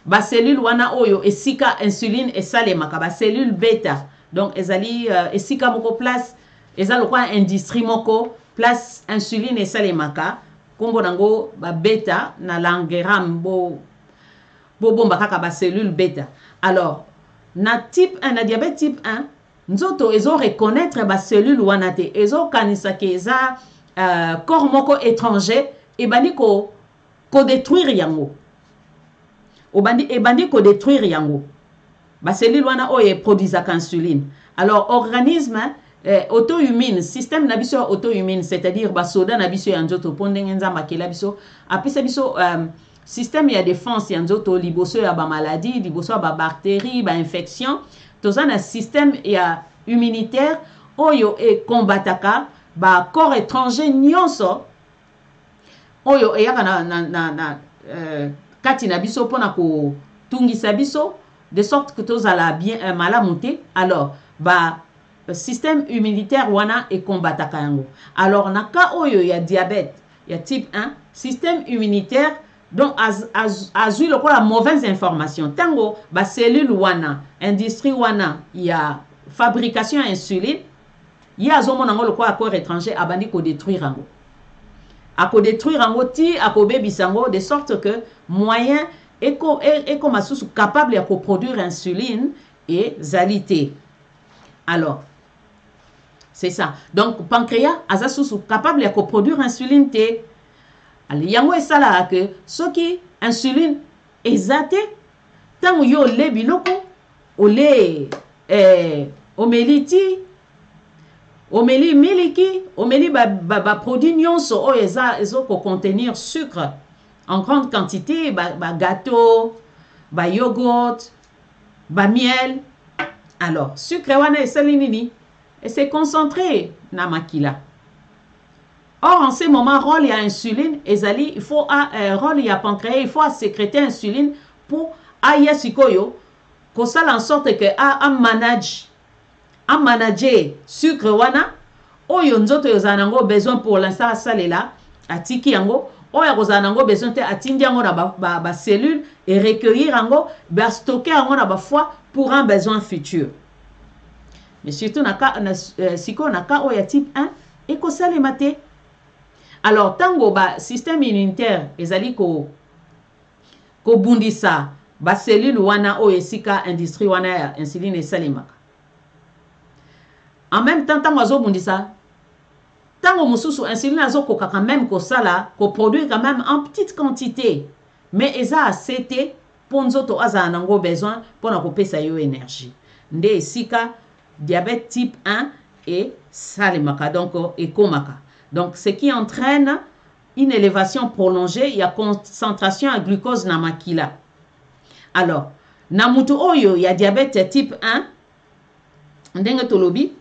ba cellule wana oyo esika insuline esalemaka ba cellule bêta donc ezali esika moko place ezali kwa industrie moko place insuline esalemaka kombo nango ba bêta na langueram bo bomba kaka ba cellule bêta. Alors na type 1 na diabète type 1 nzoto ezo reconnaître ba cellule wana te ezo kanisa ke eza corps moko étranger ebandi ko détruire yango ebandi ko détruire yango ba cellule wana oyo produisaka insuline. Alors organisme auto-immune système na biso auto-immune c'est-à-dire ba soda na biso ya nzoto pondenge nzamba kela biso apesa biso système ya défense ya nzoto liboso ya ba maladie liboso ya ba bactéries ba infection toza na système ya immunitaire oyo e combataka ba corps étranger nyonso oyo eyaka na kati na biso pona ko tungisa biso de sorte que tozala bien malamu te. Alors ba système immunitaire wana e combataka yango. Alors na ka oyo ya diabète ya type 1 système immunitaire donc azui lokola mauvaise information tango ba cellule wana industrie wana ya fabrication insuline ya azomona ngo lokola corps étranger abandi ko détruire yango ako détruire yango ti ako bebisango de sorte que moyen eko masusu capable ya ko produire insuline et zalité. Alors c'est ça donc pancréas azasusu capable ya ko produire insuline te. Alors yango esala que soki insuline ezate tango yo le biloko ole omeliti omeli miliki omeli ba produit nyonso o ezo ko contenir sucre en grande quantité ba gâteau ba yogourt ba miel. Alors sucre wana esali nini et c'est concentré na makila Or, en ce moment, rôle il y a insuline, ezali, il faut rôle il y a pancréas, il faut sécréter insuline pour aya sikoyo, que ça en sorte que a manager sucre wana, oyo nzoto yozanango besoin pour l'instant salela, atiki yango, oyo kozanango besoin te atindi yango na ba cellule et recueillir yango, ba stocker yango na ba foie pour un besoin futur. Mais surtout siko naka oya type 1 et ko salema te. Alors, tango ba système immunitaire ezali ko bundisa ba cellule wana o esika industrie wana ya insuline esalemaka. En même temps, tango azo bundisa, tango mususu insuline azo koka quand même ko sala, ko produire quand même en petite quantité, mais eza acete pour nzoto aza nango besoin pour na kopesa yo énergie. Nde esika diabète type 1 et salemaka donc ekomaka. Donc, ce qui entraîne une élévation prolongée, il y a concentration à glucose na makila. Alors, na mutu oyo, il y a diabète type 1, ndenge tolobi,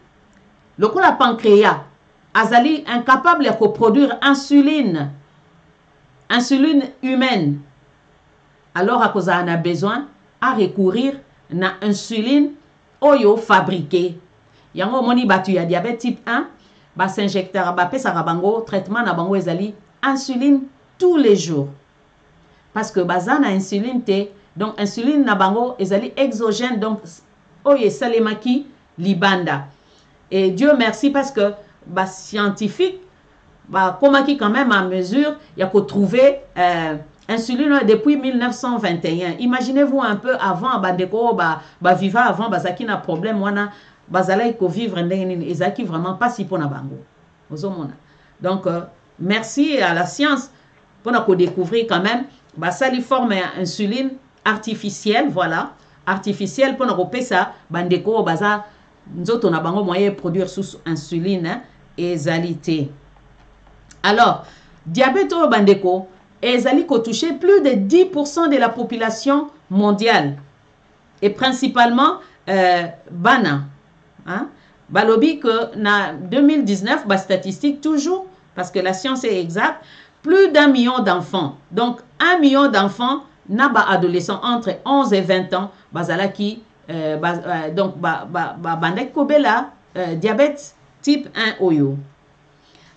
lokola pancréas, azali incapable de produire insuline humaine. Alors, à cause on a besoin à recourir na insuline oyo fabriquée. Yango moni batu ya diabète type 1, ba s'injecteur ba pesa bango traitement na bango ezali insuline tous les jours parce que bazana insuline te donc insuline na bango ezali exogène donc oye salemaki libanda et Dieu merci parce que ba scientifique ba komaki quand même en mesure ya ko trouver insuline depuis 1921. Imaginez-vous un peu avant bandeko ba viva avant bazaki na problème wana bazala ko vivre ndenge ezaki vraiment pas si pona bango ozomona. Donc merci à la science pour na ko découvrir quand même basali forme insuline artificielle, voilà, artificielle pour na ko pesa bandeko baza nzoto na bango moyen produire sous insuline ezalité. Alors diabète au bandeko ezali ko toucher plus de 10% de la population mondiale et principalement bana. Hein? Balobi que na 2019, ba statistique toujours, parce que la science est exacte, plus d'1 million d'enfants. Donc, 1 million d'enfants, na ba adolescents entre 11 et 20 ans, bazala ki, donc, bandek kobela, diabète type 1 oyo.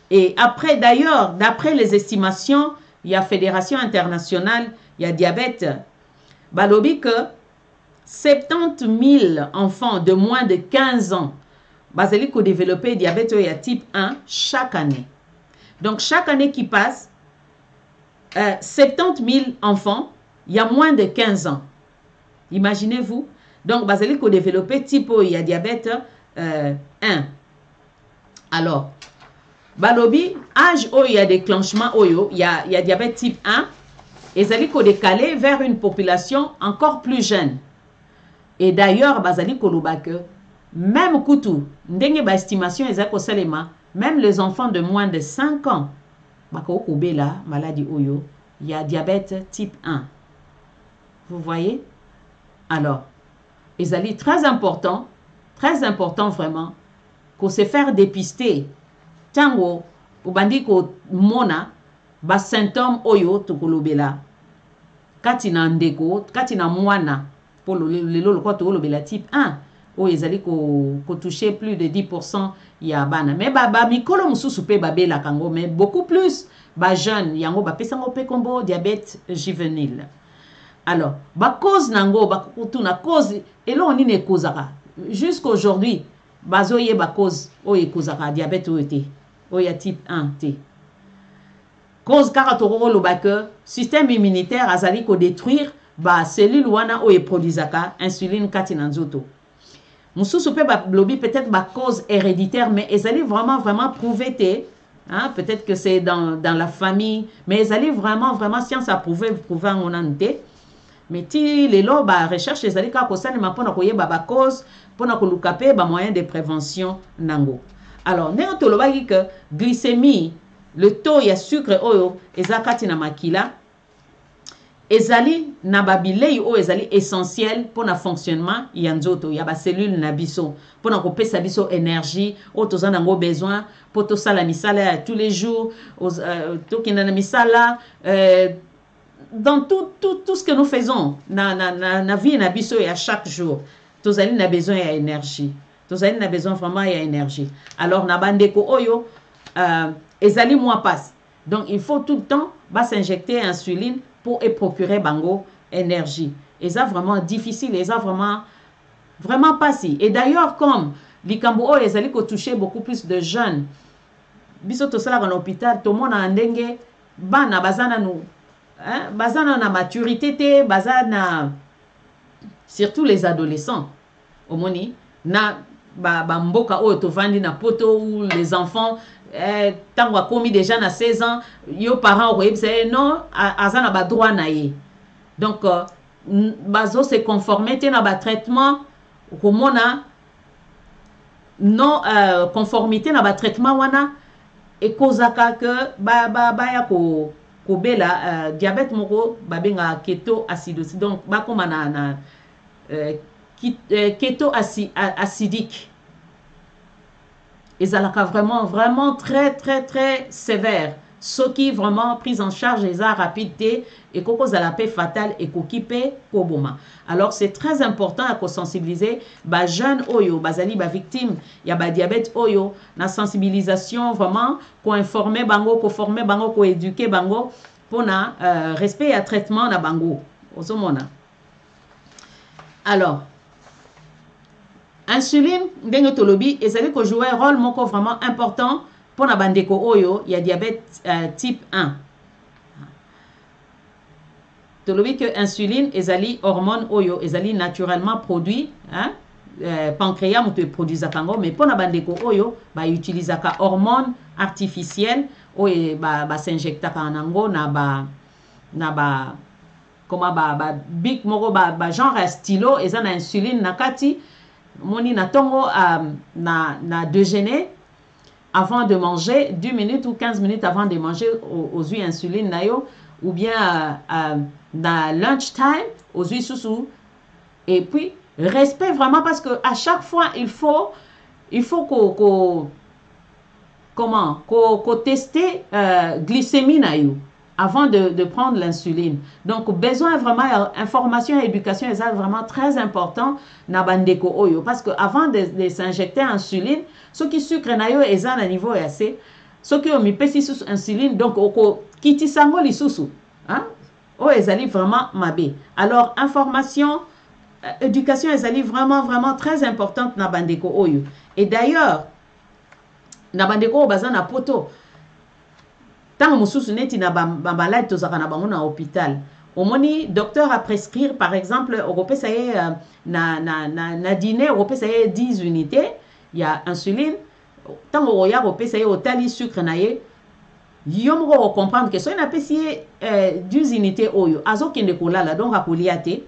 Et après, d'ailleurs, d'après les estimations, il y a Fédération internationale, il y a diabète, balobi que 70 000 enfants de moins de 15 ans basali ko développer diabète type 1 chaque année. Donc chaque année qui passe, 70 000 enfants, il y a moins de 15 ans. Imaginez-vous. Donc basali ko développer type diabète 1. Alors, balobi âge il y a déclenchement il y a diabète type 1 et zali ko décaler vers une population encore plus jeune. Et d'ailleurs, bazali koloba que même Koutou, ndenge ba estimation ezako salema, même les enfants de moins de 5 ans, bako kobela maladie oyo, il y a diabète type 1. Vous voyez? Alors, ezali très important vraiment, qu'on se faire dépister. Tango, ubandi ko mona, ba symptômes oyo tokolobela. Katina ndeko, katina mwana, pour le type 1 où ils allaient toucher plus de 10% ya bana mais mikolo mususu pe babela kango mais beaucoup plus ba jeune yango ba pesango pe kombo diabète juvénile. Alors cause nango na cause elo nini ekozaka jusqu'aujourd'hui bazoye cause ekozaka diabète oyo type 1 te cause karatoro lo que système immunitaire azali ko détruire ba cellule wana o produisaka insuline kati na nzoto. Mususu pe ba lobi peut-être ba cause héréditaire mais ezali vraiment prouvé te, hein, peut-être que c'est dans la famille mais ezali vraiment science a prouvé en ante. Mais ti lelo ba recherche ezali ka ko salema pona koyeba ba cause pona ko lukape ba moyen de prévention nango. Alors ne to lobaki que glycémie, le taux ya sucre oyo ezakati na makila ezali na babilei o ezali essentiel pour na fonctionnement ya nzoto ya ba cellule na biso pour na kopesa biso énergie o tozana ngo besoin pour to sala misala ya tous les jours to kinda na misala dans tout ce que nous faisons na vie na biso ya chaque jour tozali na besoin ya énergie tozali na besoin vraiment ya énergie alors na bandeko oyo ezali moins passe donc il faut tout le temps ba s'injecter insuline pour procurer bango énergie. Et ça vraiment difficile, et ça vraiment pas si. Et d'ailleurs, comme Likambo les allez toucher beaucoup plus de jeunes, biso to sala en hôpital, tout le monde a ndenge, bana bazana nou, bazana na maturité te, bazana surtout les adolescents. Omoni na ba mboka o to vandi na poto ou les enfants tant a commis déjà na 16 ans yo parents ou non azana ba droit na ye donc bazo se conformer te na ba traitement komona non conformité na ba traitement wana e kozaka que ba ya ko bela diabète moko babenga keto acidose donc ba koma na keto acidique. Ils ont vraiment très sévère. Ce qui vraiment prise en charge les arts rapidité et qu'on cause la paix fatale et qu'on kipe koboma. Alors c'est très important à sensibiliser les jeunes oyo, bazali ba victime, il y a ba diabète oyo, na sensibilisation vraiment qu'on informer bango, qu'on former bango, qu'on éduquer bango pour na respect et traitement na bango. Osomona. Alors insuline ndenge tolobi ezali ko jouer rôle moko vraiment important pour na bandeko oyo ya diabète type 1. Tolobi que insuline ezali hormone oyo ezali naturellement produit pancréas muto produisa kango mais pour na bandeko oyo ba utilisaka hormone artificielle oyo ba s'injecta kanango na ba comment ba big moko ba genre stylo ezana insuline nakati moni na tongo na déjeuner avant de manger 10 minutes ou 15 minutes avant de manger aux huiles insuline na yo ou bien dans lunch time aux huiles sous et puis respect vraiment parce que à chaque fois il faut qu'on tester glycémie na yo avant de prendre l'insuline. Donc, besoin vraiment information et éducation, c'est vraiment très important na bandeko oyo. Parce que avant de s'injecter insuline, ceux qui sucre na yo est à niveau assez, ceux qui ont mis pesi sous insuline, donc oko kiti sango li susu, hein? Oh, ezali vraiment mabé. Alors, information, éducation, ezali vraiment très importante na bandeko oyo. Et d'ailleurs, na bandeko bazan na poto. Tant que neti na malade tozaka na bango na hôpital omoni docteur a prescrire par exemple européen ça y est na dîner européen ça y est 10 unités il y a insuline tant que roya européen ça y est otali sucre na ye yomro comprendre que so na pesi 10 unités oyo azokende kolala donc akoliate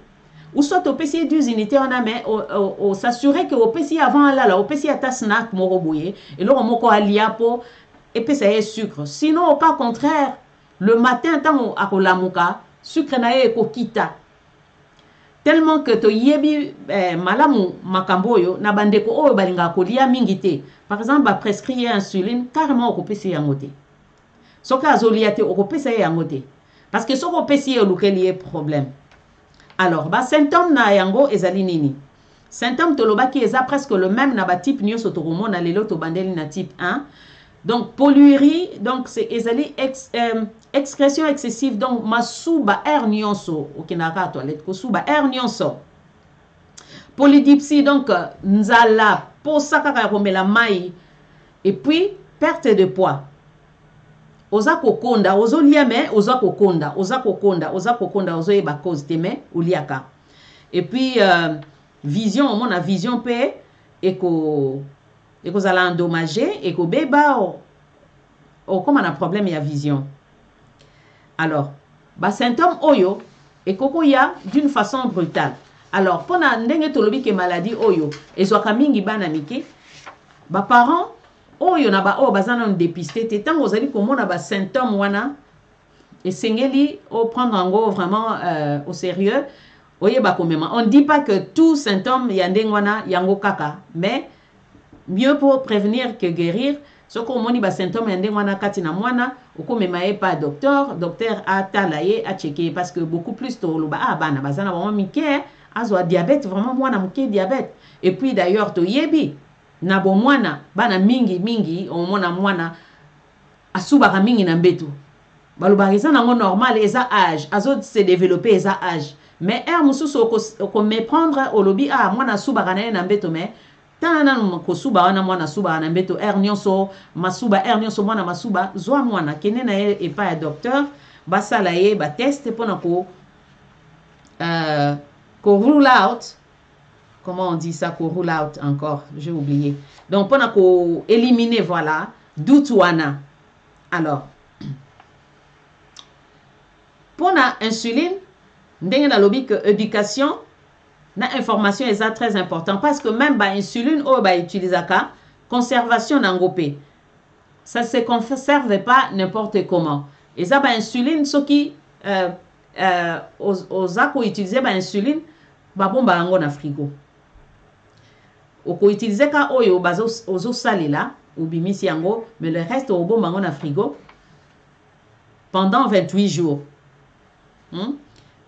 ou soit opesi 10 unités on a mais o s'assurer que opesi avant là opesi ata snack moko boye et lo moko alia po et puis ça est sucre. Sinon, au cas contraire, le matin, tant à kolamuka, sucre na ye kokita. Tellement que to yebi malamu makamboyo na bandeko oyo balinga kolia mingite. Par exemple, ba prescrire insuline carrément au kopesi yangote. Soka azoliate au kopesi yangote. Parce que soko pesi yo lukeli problème. Alors, ba symptôme na yango ezali nini? Symptôme tolobaki eza presque le même na ba type nyoso toromona lelo to bandeli na type 1. Donc, polyurie, donc c'est excrétion excessive, donc masuba air nyonso, ok naka toilette, kosuba air nyonso. Polydipsie, donc nzala, posaka karomela mai, et puis perte de poids. Oza kokonda, ozo liame, oza kokonda, ozo yeba cause teme, uliaka. Et puis, vision, on a vision pe, et que vous allez endommager et que bébé comme on a un problème il y a vision. Alors, bah symptôme oyo et koko ya d'une façon brutale. Alors, pour na ndenge tolobi ke maladie oyo et so kamingi bana mike ba parents oyo na ba o bazana dépister te tant ozali komona ba symptôme wana et sengeli au prendre en gros vraiment au sérieux. On ne dit pas que tout symptôme yandengwana yango kaka, mais mieux pour prévenir que guérir. Ce qu'on moni ba symptôme yandengwana katina mwana, oko memaye pas docteur a talaye a checker parce que beaucoup plus to loba bana bazana vraiment mike azwa diabète vraiment mwana mke diabète. Et puis d'ailleurs to yebi na bo mwana bana mingi on mona mwana asubaka mingi na mbetu. Balobaka eza nango normal eza âge, azo se développer eza âge. Mais mususu oko méprendre au lobby mwana subaka na mbetu mais tana ko suba wana mwana suba na mbetu nyonso masuba nyonso mwana masuba zwa mwana kene na e pa ya docteur basala ye ba test pona ko rule out. Comment on dit ça, ko rule out encore, j'ai oublié. Donc pona ko éliminer voilà doute wana. Alors pour la insuline, ndenge na lobi que éducation na information est très important parce que même ba insuline o ba utilisaka conservation n'angopé. Ça se conserve pas n'importe comment. Et ça ba insuline ce qui aux ako utiliser ba insuline ba bomba yango na frigo. Oko utiliser ka oyo bazo ozo salela ou bimisi yango mais le reste au bomba yango na frigo pendant 28 jours.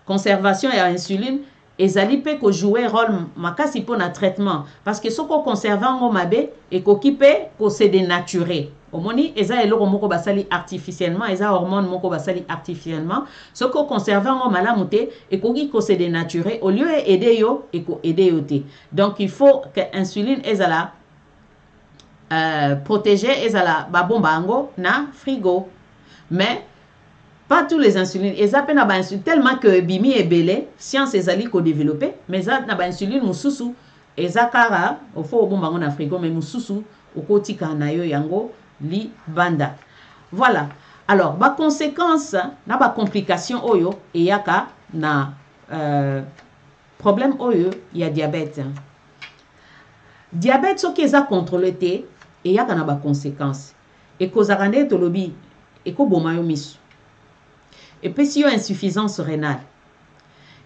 Conservation et insuline ezali pe ko jouer rôle makasi pour na traitement parce que soko conservant ngo mabe et ko kipe ko se dénaturer omoni eza eloko moko basali artificiellement eza hormone moko basali artificiellement soko conservant ngo malamu te et ko ki ko se dénaturer au lieu aider yo et ko aider yo te. Donc il faut que insuline ezala protéger ezala ba bomba ngo na frigo. Mais pas tous les insulines. Et ça peine à insuline tellement que bimi est belé, science ezali ko développer, mais ça na ba insuline mususu, et ça kara au fond au bon bango na frigo mais mususu au kotika na yo yango li banda. Voilà. Alors, ba conséquence na ba complication oyo et yaka na problème oyo ya diabète. Diabète so keza contrôler te et yaka na ba conséquence. Et kozakande to lobi et ko bomayo misu. Et puis si y a insuffisance rénale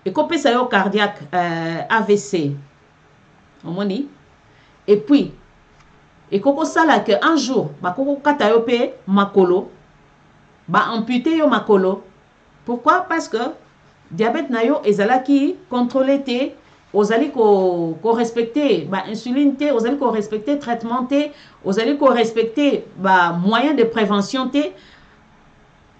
et qu'on peut savoir cardiaque AVC on dit et puis et qu'on sala que un jour ba koko kata yo pe makolo ba amputer yo makolo. Pourquoi? Parce que diabète na yo ezala ki contrôler te ozali ko respecter ba insuline te ozali ko respecter traitement te ozali ko respecter ba moyen de prévention te.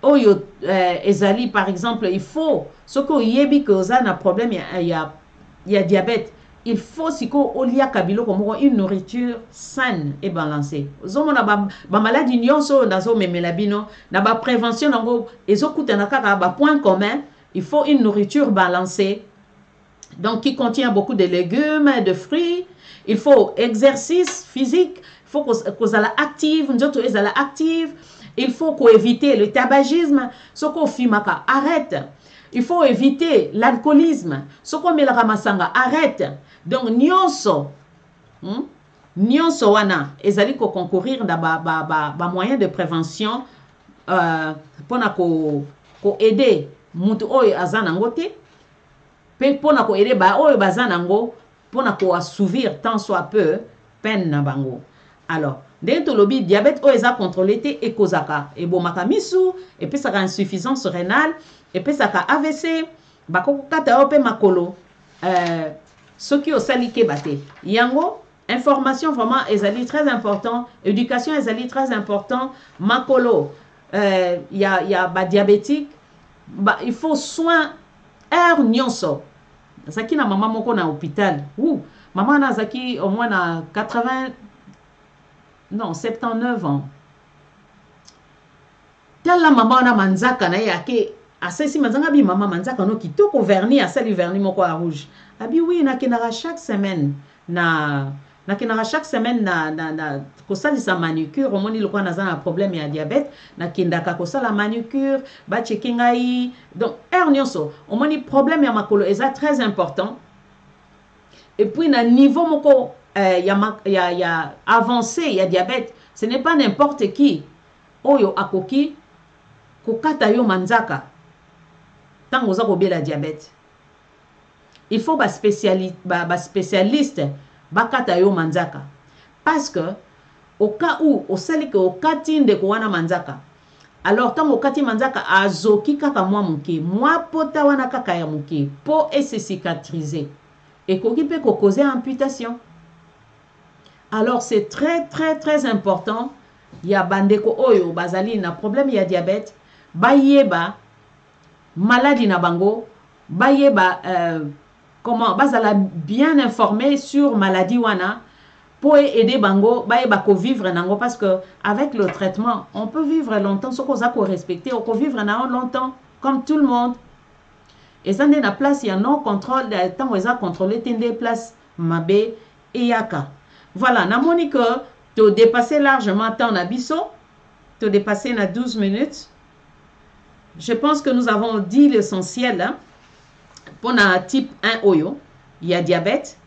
Oyo ezali par exemple il faut ce que yebi que oza na problème il y a diabète il faut siko olia kabilo comme une nourriture saine et balancée zomo na ba maladie nyonso nazo memela bino na ba prévention nango ezokuta na kaka ba point commun il faut une nourriture balancée donc qui contient beaucoup de légumes de fruits. Il faut exercice physique, il faut qu'on la active, nzoto ezala active. Il faut qu'on évite le tabagisme, ce qu'on fume, arrête. Il faut éviter l'alcoolisme, ce qu'on met la ramasanga, arrête. Donc, nyonso wana, ezali ko concourir dans ba moyen de prévention pour ko aider mutu oyo azanango te, pe pour ko aider ba oyo bazanango pour ko assouvir tant soit peu peine na bango. Alors, dès que le diabète o eza contrôlé te et kozaka et bomaka misu et puis ça a insuffisance rénale et puis ça a AVC bakoko kata ope makolo ce qui au salike bate yango information vraiment ezali très important, éducation ezali très important, makolo y a ba diabétique il faut soin air nyonso zaki na maman moko na hôpital maman na zaki au moins na 79 ans. Tala maman na manzaka na yake asesi manzanga bi maman manzaka no kitoko vernis asali vernis moko à rouge. Abi oui na kenara chaque semaine na chaque semaine na kosali sa manucure omoni lokwa na za problème ya diabète na kindaka kosala manucure ba chekingai donc nyonso omoni problème ya makolo eza très important. Et puis na niveau moko il y a avancé, il y a diabète. Ce n'est pas n'importe qui. Oyo akoki kokata yo manzaka tango oza kobela diabète. Il faut ba spécialiste bakata yo manzaka parce que au cas où osali ke okati ndeko wana manzaka, alors tango okati manzaka azoki kaka mwa muke mwa pota wana kaka ya muke po ese cicatriser ekoki pe ko causer amputation. Alors c'est très important ya bandeko oyo bazali na problème ya diabète bayeba maladie na bango, bayeba comment bazala bien informé sur maladie wana pour aider bango bayeba ko vivre nango, parce que avec le traitement on peut vivre longtemps, ce qu'on a ko respecter, on peut vivre longtemps comme tout le monde. Et ça n'est la place il y a non contrôle tant on a contrôlé tende place mabe et yaka. Voilà, na moni que tu dépassé largement temps na biso, tu dépassé na 12 minutes. Je pense que nous avons dit l'essentiel hein. Pour la type 1 oyo, il y a diabète,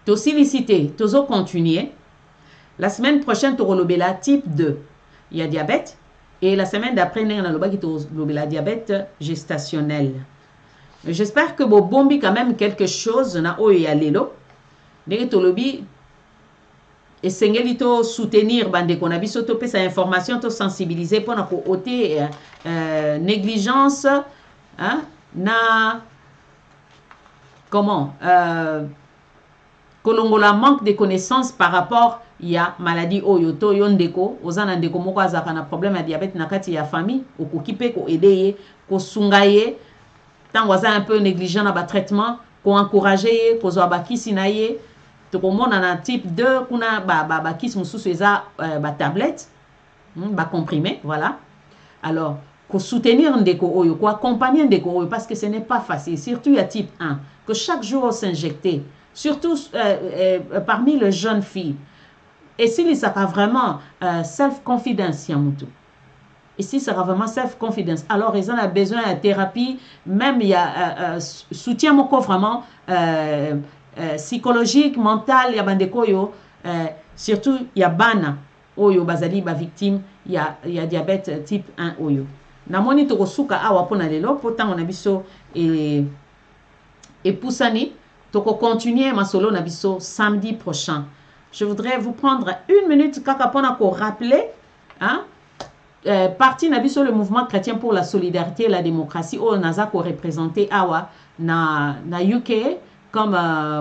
tu sollicité, tu as continué. La semaine prochaine, tu as la type 2, il y a diabète. Et la semaine d'après, tu as la diabète gestationnel. J'espère que vous bombi quand même quelque chose na oyo ya lelo. Dès que tu et sengeli soutenir bande qu'on a biso to pe sa information to sensibiliser pour na ko ôter négligence hein na comment kolongola manque de connaissances par rapport ya maladie oyo to yondeko ozana ndeko moko azaka na problème ya diabète na kati ya famille okokipe ko aider ko sungaye tango aza un peu négligent na ba traitement ko encourager ko zo bakisi na ye to komona na type 2 kuna ba kisi mususu eza ba tablette ba comprimé voilà. Alors ko soutenir ndeko oyo ko accompagner ndeko oyo parce que ce n'est pas facile, surtout à type 1 que chaque jour s'injecter, surtout parmi les jeunes filles. Et s'il sera vraiment self-confidence yamutu. Ici sera vraiment self-confidence. Alors ils ont besoin de thérapie, même il y a soutien moko vraiment psychologique, mental, ya bandeko yo, surtout il y a bana oyo bazali ba victime, il y a diabète type 1 oyo. Na moni to kosuka awa pona lelo pourtant on a biso et poussani to ko continuer ma solo na biso samedi prochain. Je voudrais vous prendre une minute kaka pona ko rappeler hein parti na biso le mouvement chrétien pour la solidarité et la démocratie o naza ko représenter awa na UK comme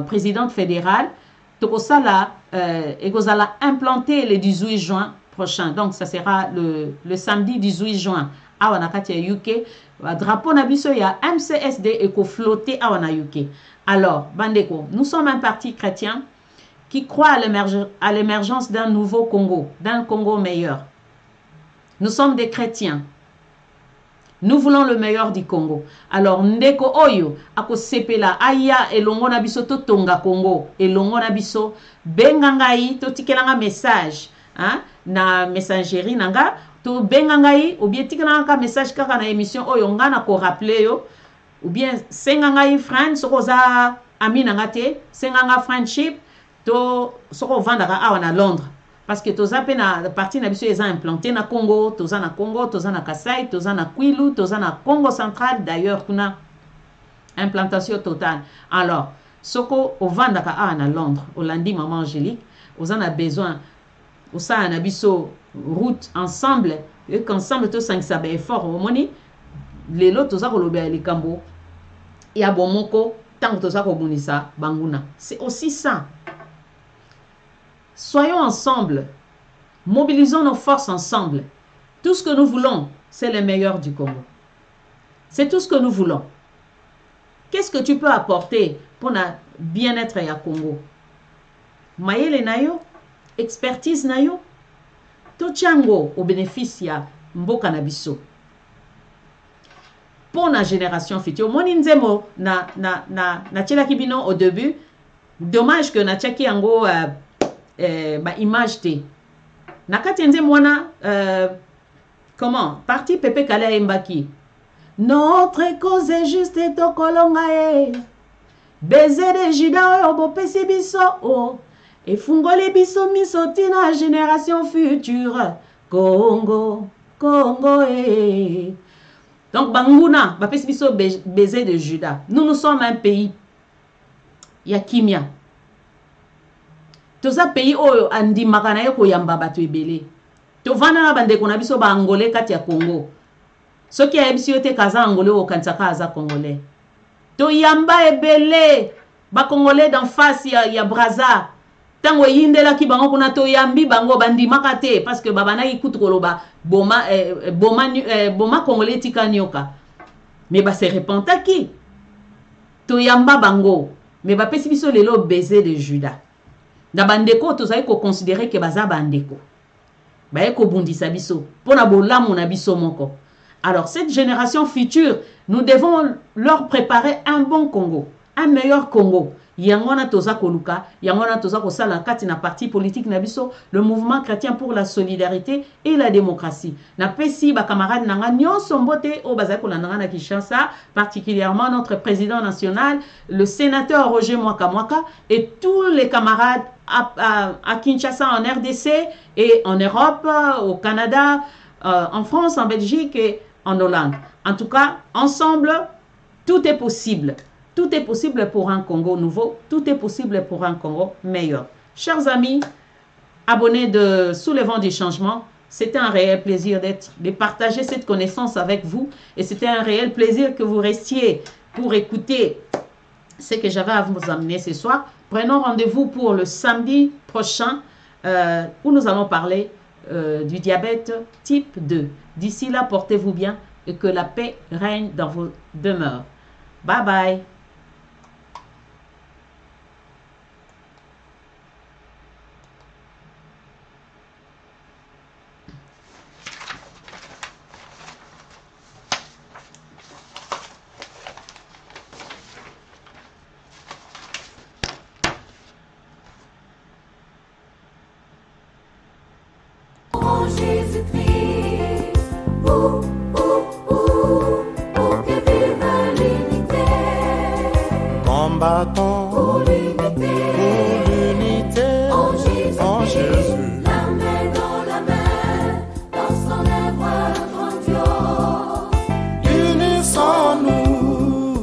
présidente fédérale. Donc ça là, et vous allez implanter le 18 juin prochain. Donc ça sera le samedi 18 juin. À Wanakati UK, drapeau nabiso ya MCSD et ko flotter à Wana UK. Alors, bandeko, nous sommes un parti chrétien qui croit à l'émergence d'un nouveau Congo, d'un Congo meilleur. Nous sommes des chrétiens. Nous voulons le meilleur du Congo. Alors, ndeko oyo, ako sepela, aya, elongo na biso to tonga Congo, elongo na biso, bengangai, to tikelanga message, hein, na messagerie nanga, to bengangai, ou bien tikelanga message kaka na émission oyo, nga na ko rappeler yo, ou bien sengangai friend, soko za ami nanga te, senganga friendship, to soko vandaka awa na Londres. Parce que toza pe na parti na biso eza implanté na Congo, toza na Congo, toza na Kasai, toza na Kwilu, toza na Congo central, d'ailleurs kuna implantation totale. Alors, soko ovandaka a na Londres, Olandi maman Angélique, ozan a besoin osa na biso route ensemble, et qu'ensemble to sangisa be effort omoni lelo toza ko lobe likambo ya bomoko tango toza ko bunisa banguna. C'est aussi ça. Soyons ensemble, mobilisons nos forces ensemble. Tout ce que nous voulons, c'est le meilleur du Congo. C'est tout ce que nous voulons. Qu'est-ce que tu peux apporter pour le bien-être à Congo? Mayele nayo, expertise nayo, tochango au bénéfice ya mboka na biso. Pour la génération future, mon inzemo na tchela kibino au début, dommage que na tchaki yango ba image te nakati nze mwana comment parti Pepe Kale Mbaki notre cause est juste et tokolonga e baiser de jida oyo bopesi biso o efungoli biso miso tina génération future Congo Congo Donc, Banguna, bapesi biso baiser de Judas. Nous sommes un pays. Il y a Kimia. Tout ça pays oyo andi makana yoko yamba batu ebele. To vana na bande kona biso ba angolais kati ya Congo. Soki ya ebisi yote kaza angolais o kansaka aza congolais. To yamba ebele ba congolais d'en face ya Brazza. Tango yindela ki bango kuna to yambi bango bandi makate parce que babana ikutu koloba boma congolais tika nyoka. Mais ba se repenta ki to yamba bango. Mais ba pesi biso lelo baiser de Judas. Na bandeko tozali ko considérer que baza bandeko. Ba eko bundisa biso pona bolamu na biso moko. Alors cette génération future, nous devons leur préparer un bon Congo, un meilleur Congo. Yangona toza koluka, yangona toza ko sala kati na parti politique na biso, le mouvement chrétien pour la solidarité et la démocratie. Na pesi ba camarade nanga nyonso mbote o bazali ko landanga na Kinshasa, particulièrement notre président national, le sénateur Roger Mwaka Mwaka et tous les camarades à Kinshasa en RDC et en Europe, au Canada, en France, en Belgique et en Hollande. En tout cas, ensemble, tout est possible. Tout est possible pour un Congo nouveau. Tout est possible pour un Congo meilleur. Chers amis, abonnés de Sous le vent du changement, c'était un réel plaisir de partager cette connaissance avec vous. Et c'était un réel plaisir que vous restiez pour écouter ce que j'avais à vous amener ce soir. Prenons rendez-vous pour le samedi prochain où nous allons parler du diabète type 2. D'ici là, portez-vous bien et que la paix règne dans vos demeures. Bye bye. Jésus-Christ, pour que vive l'unité. Combattons Pour l'unité, en Jésus, la main dans la main, dans son œuvre grandiose. Unissons-nous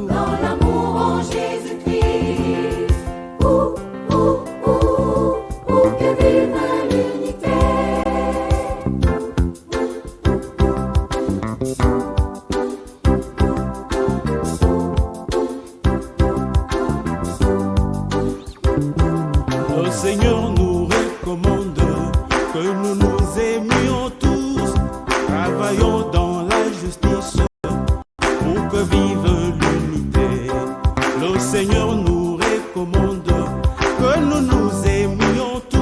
Dans l'amour en Jésus-Christ, pour que vive l'unité. Le Seigneur nous recommande que nous nous aimions tous, travaillons dans la justice pour que vive l'unité. Le Seigneur nous recommande que nous nous aimions tous.